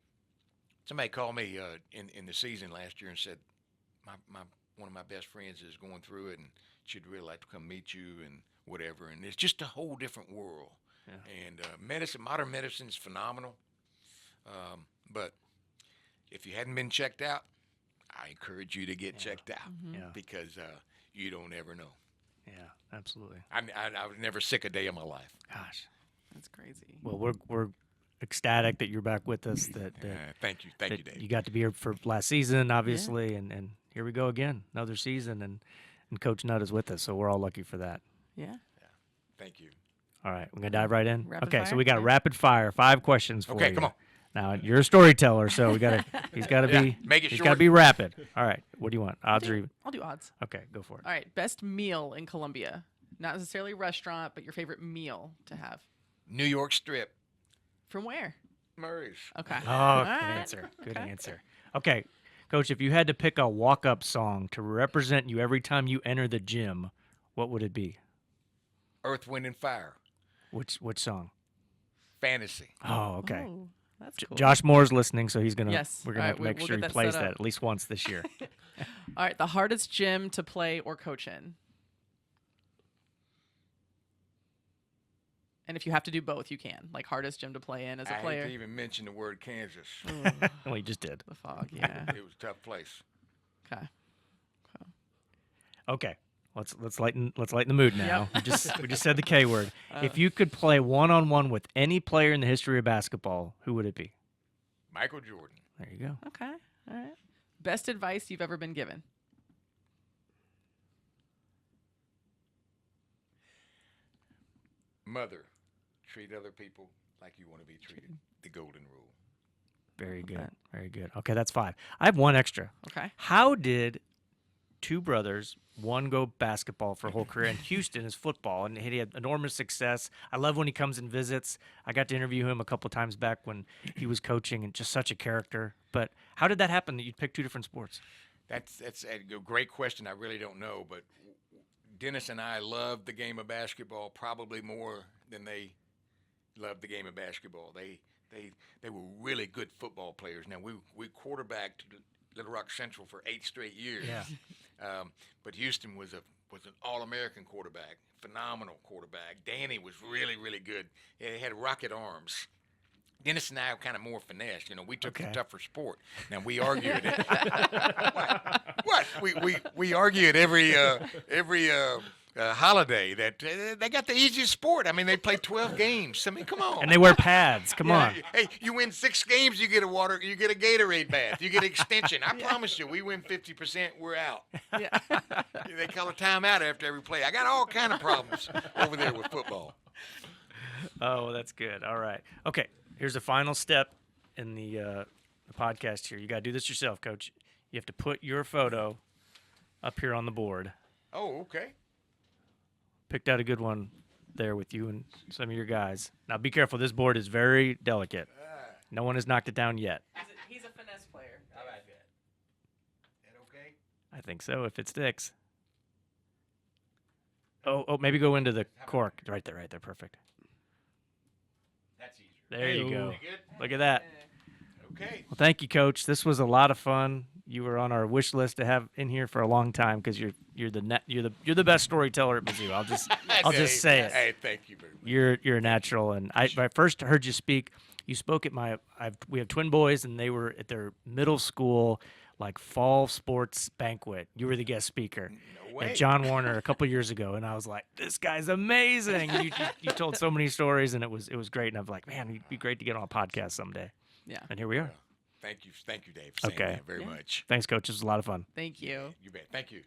somebody called me in the season last year and said, my one of my best friends is going through it, and she'd really like to come meet you and whatever. And it's just a whole different world. Yeah. And modern medicine is phenomenal. But if you hadn't been checked out, I encourage you to get checked out Yeah. because you don't ever know. Yeah, absolutely. I was never sick a day of my life. Gosh. That's crazy. Well, we're ecstatic that you're back with us. That Thank you, that Dave. you got to be here for last season, obviously, and here we go again, another season, and Coach Nutt is with us, so we're all lucky for that. Yeah. Thank you. All right, we're gonna dive right in. Rapid Okay, so fire? we got Yeah. rapid fire, 5 questions for you. Okay, come on. Now you're a storyteller, so he's got to Yeah, be make it he's short. got to be rapid. All right, what do you want? Odds or even? I'll do odds. Okay, go for it. All right. Best meal in Columbia. Not necessarily restaurant, but your favorite meal to have. New York Strip, From where? Murray's. Okay. Oh, All good right. answer. Good Okay. answer. Okay, Coach, if you had to pick a walk-up song to represent you every time you enter the gym, what would it be? Earth, Wind, and Fire. Which song? Fantasy. Oh, okay. Oh, that's cool. Josh Moore's listening, so he's gonna. Yes. We're gonna All have right, to make we'll sure get he that plays set that up. at least once this year. All right. The hardest gym to play or coach in. And if you have to do both, you can. Like hardest gym to play in as a I player. hate to even mention the word Kansas. Well, you just did. The fog. Yeah. It was a tough place. Okay. Okay, let's lighten the mood now. Yep. We just said the K word. If you could play one-on-one with any player in the history of basketball, who would it be? Michael Jordan. There you go. Okay. All right. Best advice you've ever been given. Mother, treat other people like you want to be treated. The golden rule. Very good. Okay. Very good. Okay, that's 5. I have one extra. Okay. How did two brothers, one go basketball for a whole career, and Houston is football, and he had enormous success. I love when he comes and visits. I got to interview him a couple times back when he was coaching, and just such a character. But how did that happen that you'd pick 2 different sports? That's a great question. I really don't know, but Dennis and I loved the game of basketball probably more than they loved the game of basketball. They were really good football players. Now we quarterbacked Little Rock Central for 8 straight years. Yeah. But Houston was an All-American quarterback, phenomenal quarterback. Danny was really, really good. He had rocket arms. Dennis and I were kind of more finesse. We took the tougher sport. Now we argued it. What? We argue at every holiday that they got the easiest sport. I mean, they play 12 games. I mean, come on. And they wear pads. Come on. Hey, you win 6 games, you get a Gatorade bath, you get an extension. I promise you, we win 50%, we're out. Yeah. They call a timeout after every play. I got all kind of problems over there with football. Oh, that's good. All right. Okay. Here's the final step in the podcast here. You got to do this yourself, Coach. You have to put your photo up here on the board. Oh, okay. Picked out a good one there with you and some of your guys. Now, be careful. This board is very delicate. No one has knocked it down yet. He's a finesse player. How about that? That okay? I think so, if it sticks. Oh, maybe go into the cork. Right there. Perfect. That's easier. There you go. You good? Look at that. Okay. Well, thank you, Coach. This was a lot of fun. You were on our wish list to have in here for a long time because you're the best storyteller at Mizzou. I'll just say it. Hey, thank you very much. You're a natural. And when I first heard you speak, you spoke at we have twin boys, and they were at their middle school like fall sports banquet. You were the guest speaker No way. at John Warner a couple years ago, and I was like, this guy's amazing. And you told so many stories, and it was great. And I'm like, man, it'd be great to get on a podcast someday. Yeah. And here we are. Thank you, Dave, for saying Okay. that very much. Thanks, Coach. This was a lot of fun. Thank you. You bet. Thank you.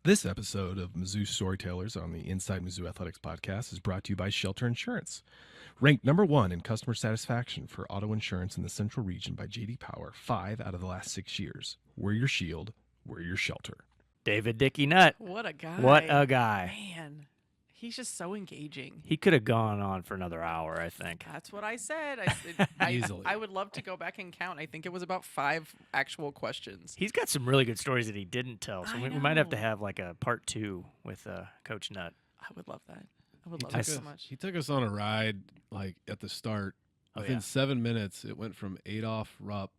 This episode of Mizzou Storytellers on the Inside Mizzou Athletics podcast is brought to you by Shelter Insurance. Ranked number 1 in customer satisfaction for auto insurance in the Central Region by J.D. Power 5 out of the last 6 years. We're your shield. We're your shelter. David Dickey Nutt. What a guy. What a guy. Man, he's just so engaging. He could have gone on for another hour, I think. That's what I said. I said Easily. I would love to go back and count. I think it was about 5 actual questions. He's got some really good stories that he didn't tell, so I we might have to know. have like a part 2 with Coach Nutt. I would love that. I would love took that us- so much. He took us on a ride like at the start. Oh, Within yeah. 7 minutes, it went from Adolph Rupp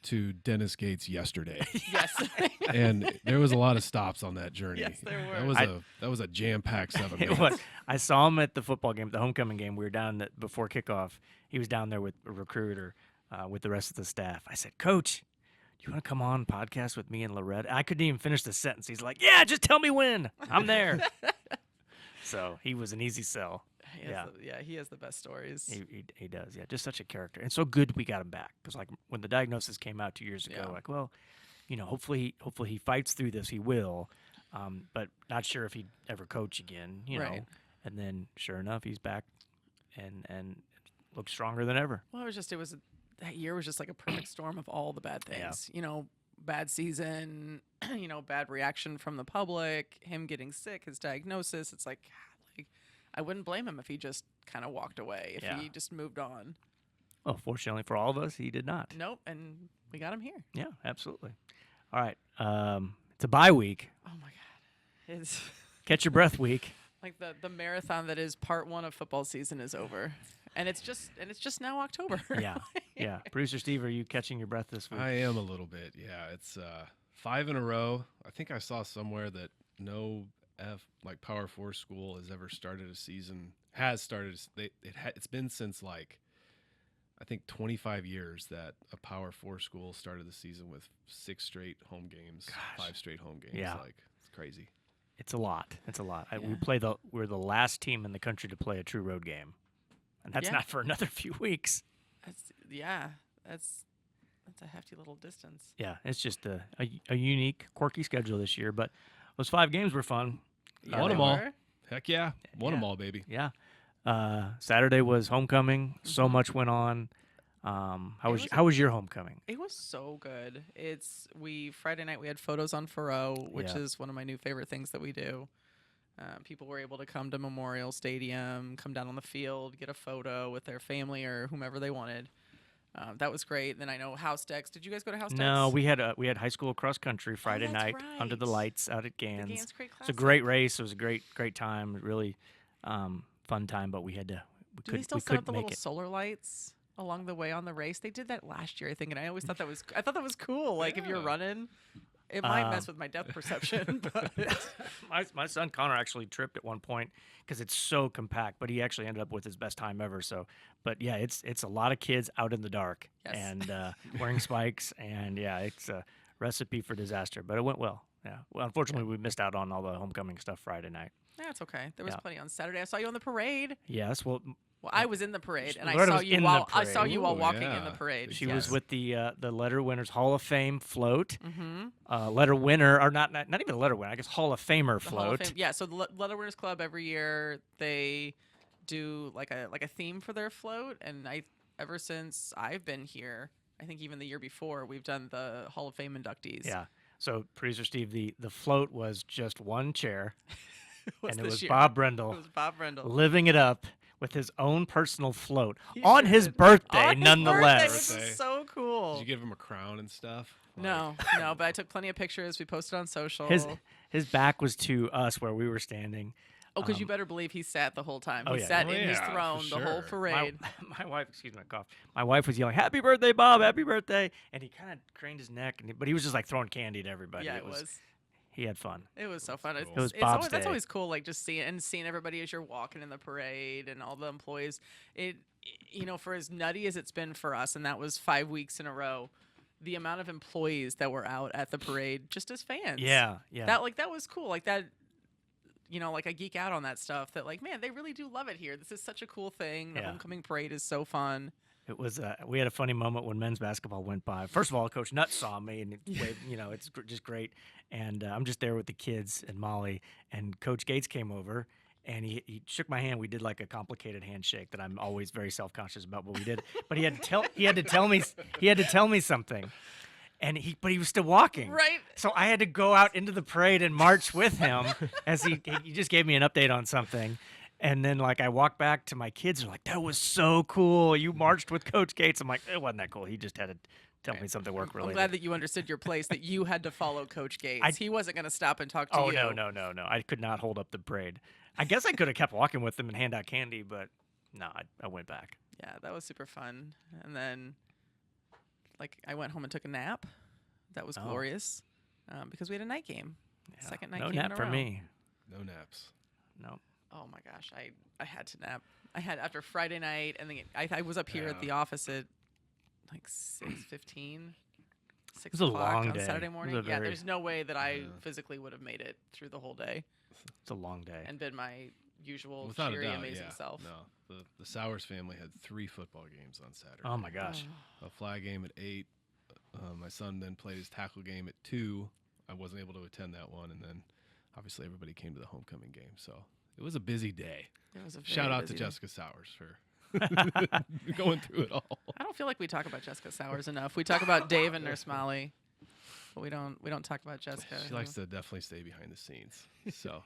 to Dennis Gates yesterday. Yes. And there was a lot of stops on that journey. Yes, there That were. was I- that was a jam-packed 7 It minutes. was. I saw him at the football game, the homecoming game. We were down before kickoff. He was down there with a recruiter, with the rest of the staff. I said, Coach, do you want to come on podcast with me and Loretta? I couldn't even finish the sentence. He's like, yeah, just tell me when. I'm there. So he was an easy sell. He has the best stories. He does, yeah. Just such a character. And so good we got him back. Because, like, when the diagnosis came out 2 years ago, Yeah. like, well, hopefully he fights through this. He will. But not sure if he'd ever coach again, Right. know. And then, sure enough, he's back and looks stronger than ever. Well, that year was just like a perfect storm of all the bad Yeah. things. Bad season, bad reaction from the public, him getting sick, his diagnosis. It's like I wouldn't blame him if he just kind of walked away, if Yeah. he just moved on. Well, fortunately for all of us, he did not. Nope, and we got him here. Yeah, absolutely. All right. It's a bye week. Oh my God. It's Catch your breath week. like the marathon that is part 1 of football season is over. And it's just now October. Yeah. Yeah. Producer Steve, are you catching your breath this week? I am a little bit. Yeah, it's 5 in a row. I think I saw somewhere that no Power 4 school has ever started a season. It's been since I think 25 years that a Power 4 school started the season with 6 straight home games, Gosh. 5 straight home games. Yeah. It's crazy. It's a lot. It's a lot. Yeah. We're the last team in the country to play a true road game. And that's Yeah. not for another few weeks. That's a hefty little distance. Yeah, it's just a unique, quirky schedule this year. But those 5 games were fun. Yeah, Won they them all. were. Heck yeah. Won them Yeah. all, baby. Yeah. Saturday was homecoming. So much went on. How was your homecoming? It was so good. Friday night we had photos on Furrow, which Yeah. is one of my new favorite things that we do. People were able to come to Memorial Stadium, come down on the field, get a photo with their family or whomever they wanted. That was great. And then I know House Decks. Did you guys go to House Decks? No, we had high school cross country Friday that's night under the right. lights out at The Gans. Gans Creek It's a Classic. great race. It was a great time. Really fun time. But we had to. Do they still we set up couldn't the make little it. solar lights along the way on the race? They did that last year, I think, and I always thought that was cool. Like if you're Yeah. running, it might mess with my depth perception. But My son Connor actually tripped at one point because it's so compact, but he actually ended up with his best time ever. So, but yeah, it's a lot of kids out in the dark Yes. and wearing spikes, and yeah, it's a recipe for disaster. But it went well. Yeah. Well, unfortunately, we missed out on all the homecoming stuff Friday night. that's okay. There was Yeah. plenty on Saturday. I saw you on the parade. Yes. Well, Well, I was in the parade, and Loretta I was saw you in the while I saw parade. you while Ooh, walking in the yeah. parade. she yes. was with the Letter Winners Hall of Fame float. Mm-hmm. Letter winner, or not even a letter winner, I guess Hall of Famer The Hall of float. Fame. Yeah, so the Letter Winners Club every year they do like a theme for their float, and ever since I've been here, I think even the year before, we've done the Hall of Fame inductees. Yeah. So, producer Steve, the float was just one chair, What's and it this was year? Bob It Brendel was Bob Brendel. living it up with his own personal float He on sure his did. birthday, On his nonetheless. birthday, which Birthday. is so cool. Did you give him a crown and stuff? No, but I took plenty of pictures. We posted on social. His back was to us where we were standing. because you better believe he sat the whole time. Oh, He yeah. sat Oh, in his yeah, for throne the whole sure. parade. My wife, excuse my cough. My wife was yelling, "Happy birthday, Bob! Happy birthday!" And he kind of craned his neck, but he was just like throwing candy to everybody. Yeah, it was. He had fun. It was so fun. cool. It was It's Bob's always, that's day. always cool, like just seeing everybody as you're walking in the parade and all the employees. For as nutty as it's been for us, and that was 5 weeks in a row, the amount of employees that were out at the parade just as fans. Yeah. That was cool. Like that. Like I geek out on that stuff. That like, man, they really do love it here. This is such a cool thing. The Yeah. homecoming parade is so fun. It was. We had a funny moment when men's basketball went by. First of all, Coach Nutt saw me, and he waved, it's just great. And I'm just there with the kids and Molly, and Coach Gates came over, and he shook my hand. We did like a complicated handshake that I'm always very self-conscious about, but we did. But he had to tell me something, and but he was still walking. Right. So I had to go out into the parade and march with him as he just gave me an update on something. And then, like, I walked back to my kids. They're like, that was so cool. You marched with Coach Gates. I'm like, it wasn't that cool. He just had to tell me something work related. I'm glad that you understood your place, that you had to follow Coach Gates. He wasn't going to stop and talk to you. Oh, no. I could not hold up the parade. I guess I could have kept walking with them and hand out candy, but no, I went back. Yeah, that was super fun. And then, like, I went home and took a nap. That was glorious because we had a night game. Yeah. Second night no game nap in a for row. me. No naps. No. Oh my gosh, I had to nap. I had after Friday night, and then I was up here at the office at like 6:15, 6 was a o'clock long on day. Saturday It was morning. a Yeah, very- there's no way that I physically would have made it through the whole day It's a long day. and been my usual Without a cheery, doubt, amazing yeah. self. No, the Sowers family had 3 football games on Saturday. Oh my gosh. A flag game at 8. My son then played his tackle game at 2. I wasn't able to attend that one, and then obviously everybody came to the homecoming game. So it was a busy day. It was a Shout very out to busy day. Jessica Sowers for going through it all. I don't feel like we talk about Jessica Sowers enough. We talk about Dave and Nurse Molly, but we don't talk about Jessica. She likes to definitely stay behind the scenes. So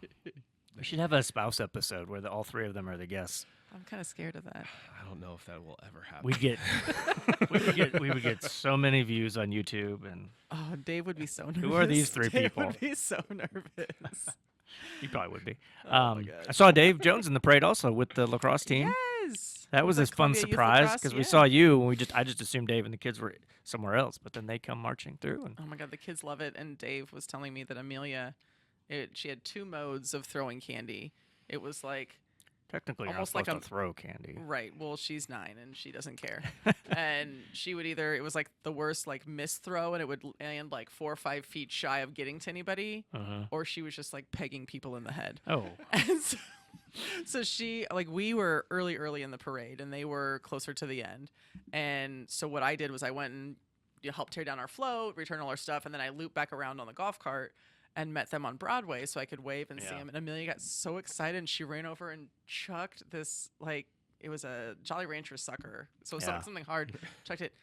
We should have a spouse episode where all 3 of them are the guests. I'm kind of scared of that. I don't know if that will ever happen. We would get so many views on YouTube, and Oh, Dave would be so nervous. Who are these 3 Dave people? would be so nervous. he probably would be. Oh my gosh. I saw Dave Jones in the parade also with the lacrosse team. Yes. That was a like fun Columbia Youth surprise Lacrosse, because we yeah. saw you, and I just assumed Dave and the kids were somewhere else, but then they come marching through, and Oh my God, the kids love it. And Dave was telling me that Amelia, she had 2 modes of throwing candy. It was like, technically you're not almost like supposed a- to throw candy. right, well, she's 9 and she doesn't care. And she would it was like the worst like miss throw, and it would land like 4 or 5 feet shy of getting to anybody, Uh-huh. or she was just like pegging people in the head. Oh, And so she, like, we were early in the parade, and they were closer to the end. And so what I did was I went and helped tear down our float, return all our stuff, and then I looped back around on the golf cart and met them on Broadway so I could wave and see Yeah. them. And Amelia got so excited, and she ran over and chucked this, like, it was a Jolly Rancher sucker. So it was Yeah. something hard. Chucked it,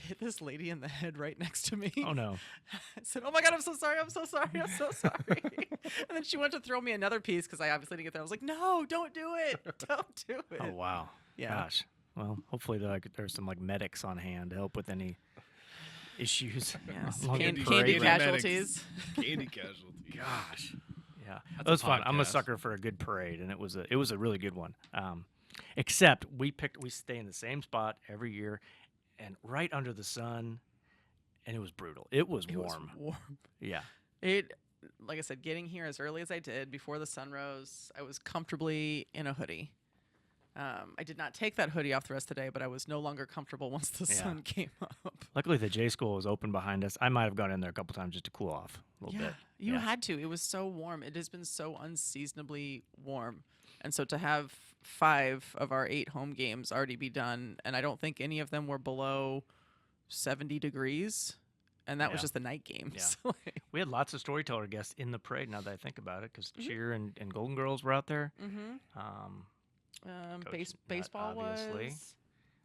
hit this lady in the head right next to me. oh no. I said, "Oh my God, I'm so sorry. I'm so sorry. I'm so sorry." And then she went to throw me another piece because I obviously didn't get there. I was like, "No, don't do it. Don't do it." Oh wow. Yeah. Gosh. Well, hopefully there's some like medics on hand to help with any issues. Yes. along the Candy parade. casualties. Candy casualties. Gosh. Yeah. That's It was a fun. I'm a podcast. sucker for a good parade, and it was a really good one. Except we stay in the same spot every year, and right under the sun, and it was brutal. It was It was warm. warm. Yeah. Like I said, getting here as early as I did before the sun rose, I was comfortably in a hoodie. I did not take that hoodie off the rest of the day, but I was no longer comfortable once the Yeah. sun came up. Luckily, the J school was open behind us. I might have gone in there a couple times just to cool off a little bit. You Yeah. had to. It was so warm. It has been so unseasonably warm. And so to have 5 of our 8 home games already be done, and I don't think any of them were below 70 degrees, and that was Yeah. just the night games. Yeah. We had lots of storyteller guests in the parade. Now that I think about it, because Cheer and Golden Girls were out there. Coach Nutt, Baseball obviously. was.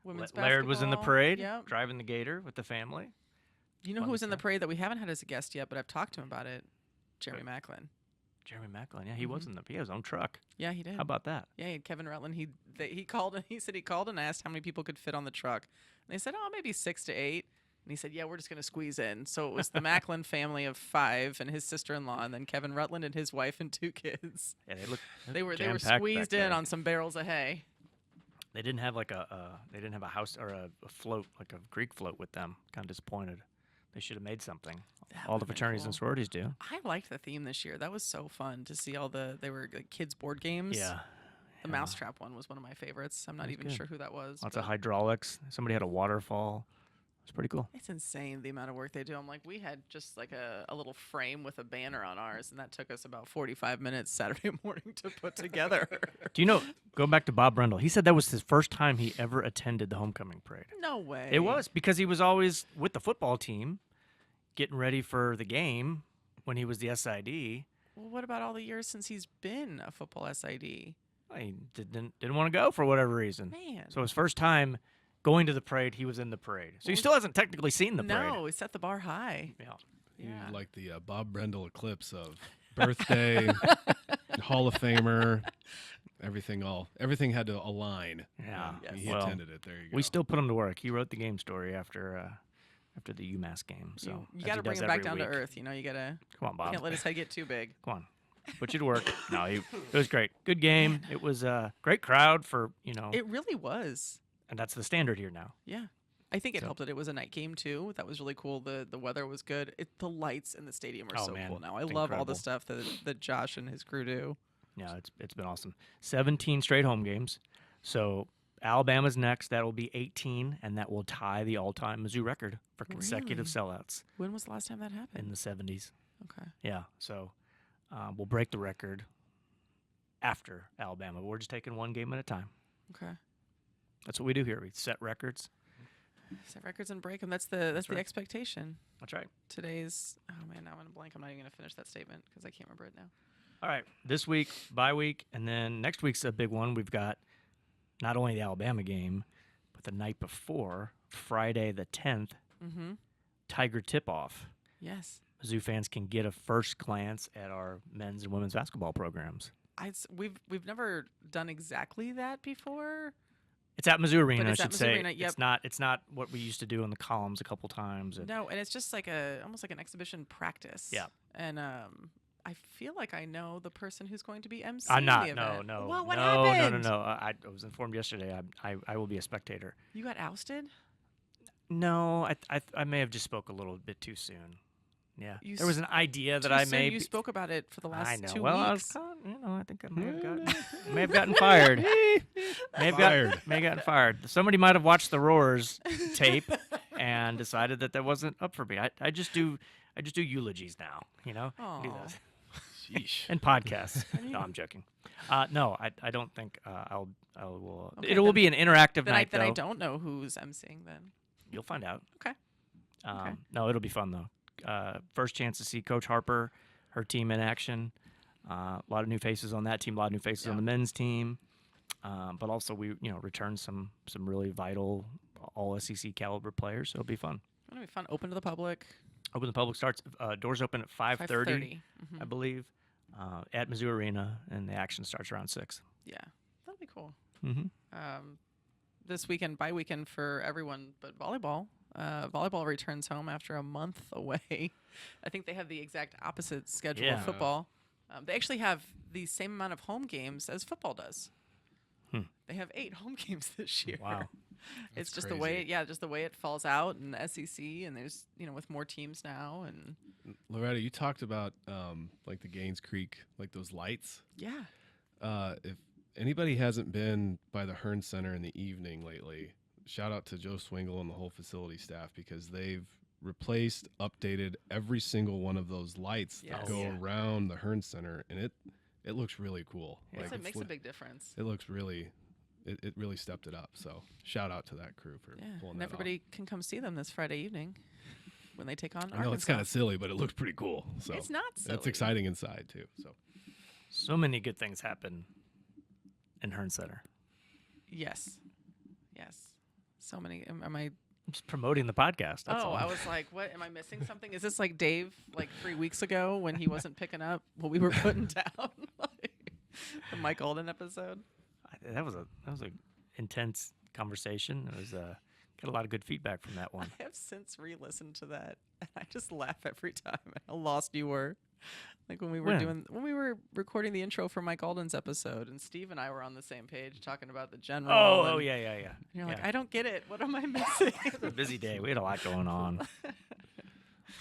Women's Laird was in the basketball, parade, Yep. driving the Gator with the family. You know Fun who was in the stuff. parade that we haven't had as a guest yet, but I've talked to him about it? Jeremy Macklin. Jeremy Macklin, yeah, he was in he had his own truck. Yeah, he did. How about that? Yeah, he had Kevin Rutland. He called and he said he called and asked how many people could fit on the truck. And they said, "Oh, maybe 6 to 8." And he said, "Yeah, we're just going to squeeze in." So it was the Macklin family of 5 and his sister-in-law, and then Kevin Rutland and his wife and 2 kids. Yeah, they looked. They were jam-packed back squeezed in there. on some barrels of hay. They didn't have like they didn't have a house or a float like a Greek float with them. Kind of disappointed. They should have made something. That All the would've been fraternities and cool. sororities do. I liked the theme this year. That was so fun to see all they were like kids board games. Yeah. The Mousetrap one was one of my favorites. I'm not That's even good. sure who that was. Lots but of hydraulics. Somebody had a waterfall. It's pretty cool. It's insane the amount of work they do. I'm like, we had just like a little frame with a banner on ours, and that took us about 45 minutes Saturday morning to put together. Do you know? Going back to Bob Brendel, he said that was his first time he ever attended the homecoming parade. No way. It was because he was always with the football team, getting ready for the game when he was the SID. Well, what about all the years since he's been a football SID? He didn't want to go for whatever reason. Man. So his first time going to the parade, he was in the parade. So he still hasn't technically seen the parade. No, we set the bar high. Yeah. Yeah. Like the Bob Brendel eclipse of birthday, Hall of Famer, everything had to align. Yeah. and He Well, attended it. There you go. We still put him to work. He wrote the game story after the UMass game. So You as got he to bring does him back every down to week. earth. You know, you got to. Come on, Bob. Can't let his head get too big. Come on. Put you to work. No, it was great. Good game. It was a great crowd for, It really was. and that's the standard here now. Yeah. I think it So- helped that it was a night game too. That was really cool. The weather was good. The lights in the stadium are Oh, so man. cool now. I It's love all the incredible. stuff that Josh and his crew do. Yeah, it's been awesome. 17 straight home games. So Alabama's next. That will be 18, and that will tie the all-time Mizzou record for consecutive sellouts When was the last time that in happened? the 70s. Okay. Yeah, so we'll break the record after Alabama. But we're just taking one game at a time. Okay. That's what we do here. We set records. Set records and break them. That's the right. expectation. That's right. Today's. Oh man, now I'm in a blank. I'm not even gonna finish that statement because I can't remember it now. All right, this week, bye week, and then next week's a big one. We've got not only the Alabama game, but the night before, Friday the 10th, Mm-hmm. Tiger tip-off. Yes. Mizzou fans can get a first glance at our men's and women's basketball programs. We've never done exactly that before. It's at Mizzou Arena, I it's at should Mizzou say. Arena, yep. It's not what we used to do in the columns a couple times. No, and it's just like almost like an exhibition practice. Yeah. And I feel like I know the person who's going to be emceeing I'm not. the No, event. no, Well, what no, happened? no. I was informed yesterday. I will be a spectator. You got ousted? No, I may have just spoke a little bit too soon. Yeah, You there was s- an idea that Too I soon. may. You spoke about it for the last I know. 2 Well, weeks. I think I may have gotten fired. may have gotten fired. Somebody might have watched the Roars tape and decided that wasn't up for me. I just do eulogies now. I do Aw. those. Sheesh. And podcasts. No, I'm joking. No, I don't think I will. Okay, It will then- be an interactive Then night. I though. don't know who's emceeing then. You'll find out. Okay. Okay. No, it'll be fun though. First chance to see Coach Harper, her team in action. A lot of new faces on that team. A lot of new faces on the men's team. But also we return some really vital all SEC caliber players. So it'll be fun. It'll be fun. Open to the public. Open the public starts. Doors open at 5:30, 5:30. I believe, at Mizzou Arena, and the action starts around 6. Yeah, that'll be cool. Mm-hmm. This weekend, bye weekend for everyone but volleyball. Volleyball returns home after a month away. I think they have the exact opposite schedule Yeah. of football. They actually have the same amount of home games as football does. They have 8 home games this year. Wow. It's just crazy. the way, just the way it falls out in the SEC, and there's with more teams now, and Loretta, you talked about like the Gaines Creek, like those lights. yeah, If anybody hasn't been by the Hearn Center in the evening lately, shout out to Joe Swingle and the whole facility staff because they've replaced, updated every single one of those lights that Yes. go Yeah. around the Hearn Center, and it looks really cool. it makes a li- big difference. It looks really, it really stepped it up. So shout out to that crew for Yeah, pulling and that everybody can come see them this Friday evening when they take on. off. I know it's Arkansas. kind of silly, but it looks pretty cool. So It's not It's silly. exciting inside too. So many good things happen in Hearn Center. Yes. So many. Am I? I'm just promoting the podcast. That's all. I was like, what? Am I missing something? Is this like Dave, like 3 weeks ago when he wasn't picking up what we were putting down? The Mike Alden episode. That was a intense conversation. It was got a lot of good feedback from that one. I have since re-listened to that, and I just laugh every time at how lost you were. Like when we were when we were recording the intro for Mike Alden's episode, and Steve and I were on the same page talking about the general. Oh, and, yeah. And you're like, Yeah. I don't get it. What am I missing? It was a busy day. We had a lot going on.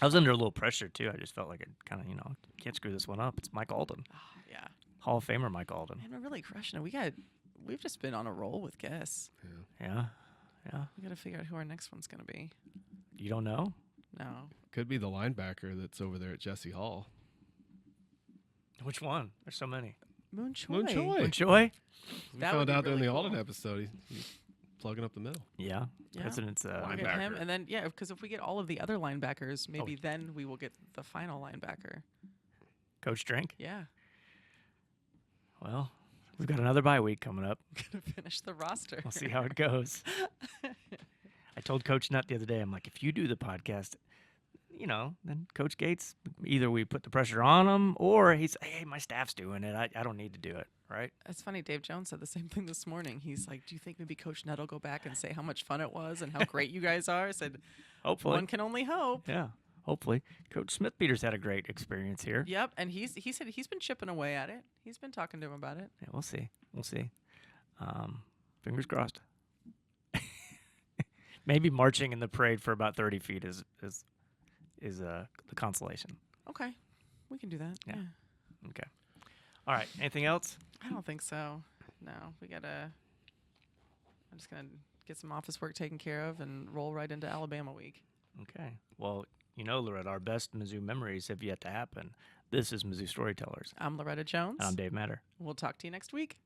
I was under a little pressure too. I just felt like it kind of, can't screw this one up. It's Mike Alden, Yeah. Hall of Famer Mike Alden. Man, we're really crushing it. We've just been on a roll with guests. Yeah. We got to figure out who our next one's going to be. You don't know? No. Could be the linebacker that's over there at Jesse Hall. Which one? There's so many. Moon Choi. Moon Choi. Joy? We That would found be out during really the cool. Alden episode, he's plugging up the middle. Yeah. Yeah. President's We'll get him, and then because if we get all of the other linebackers, maybe then we will get the final linebacker. Coach Drink. Yeah. Well, We've got another bye week coming up. Gonna finish the roster. We'll see how it goes. I told Coach Nutt the other day, I'm like, if you do the podcast, then Coach Gates, either we put the pressure on him or he's, hey, my staff's doing it. I don't need to do it, right? It's funny. Dave Jones said the same thing this morning. He's like, do you think maybe Coach Nutt will go back and say how much fun it was and how great you guys are? I said, Hopefully. one can only hope. Yeah, hopefully. Coach Smith-Peters had a great experience here. Yep, and he said he's been chipping away at it. He's been talking to him about it. Yeah, we'll see. We'll see. Fingers crossed. Maybe marching in the parade for about 30 feet is the consolation. Okay, we can do that. Yeah. Okay. All right. Anything else? I don't think so. No, I'm just gonna get some office work taken care of and roll right into Alabama week. Okay. Well, Loretta, our best Mizzou memories have yet to happen. This is Mizzou Storytellers. I'm Loretta Jones. And I'm Dave Matter. We'll talk to you next week.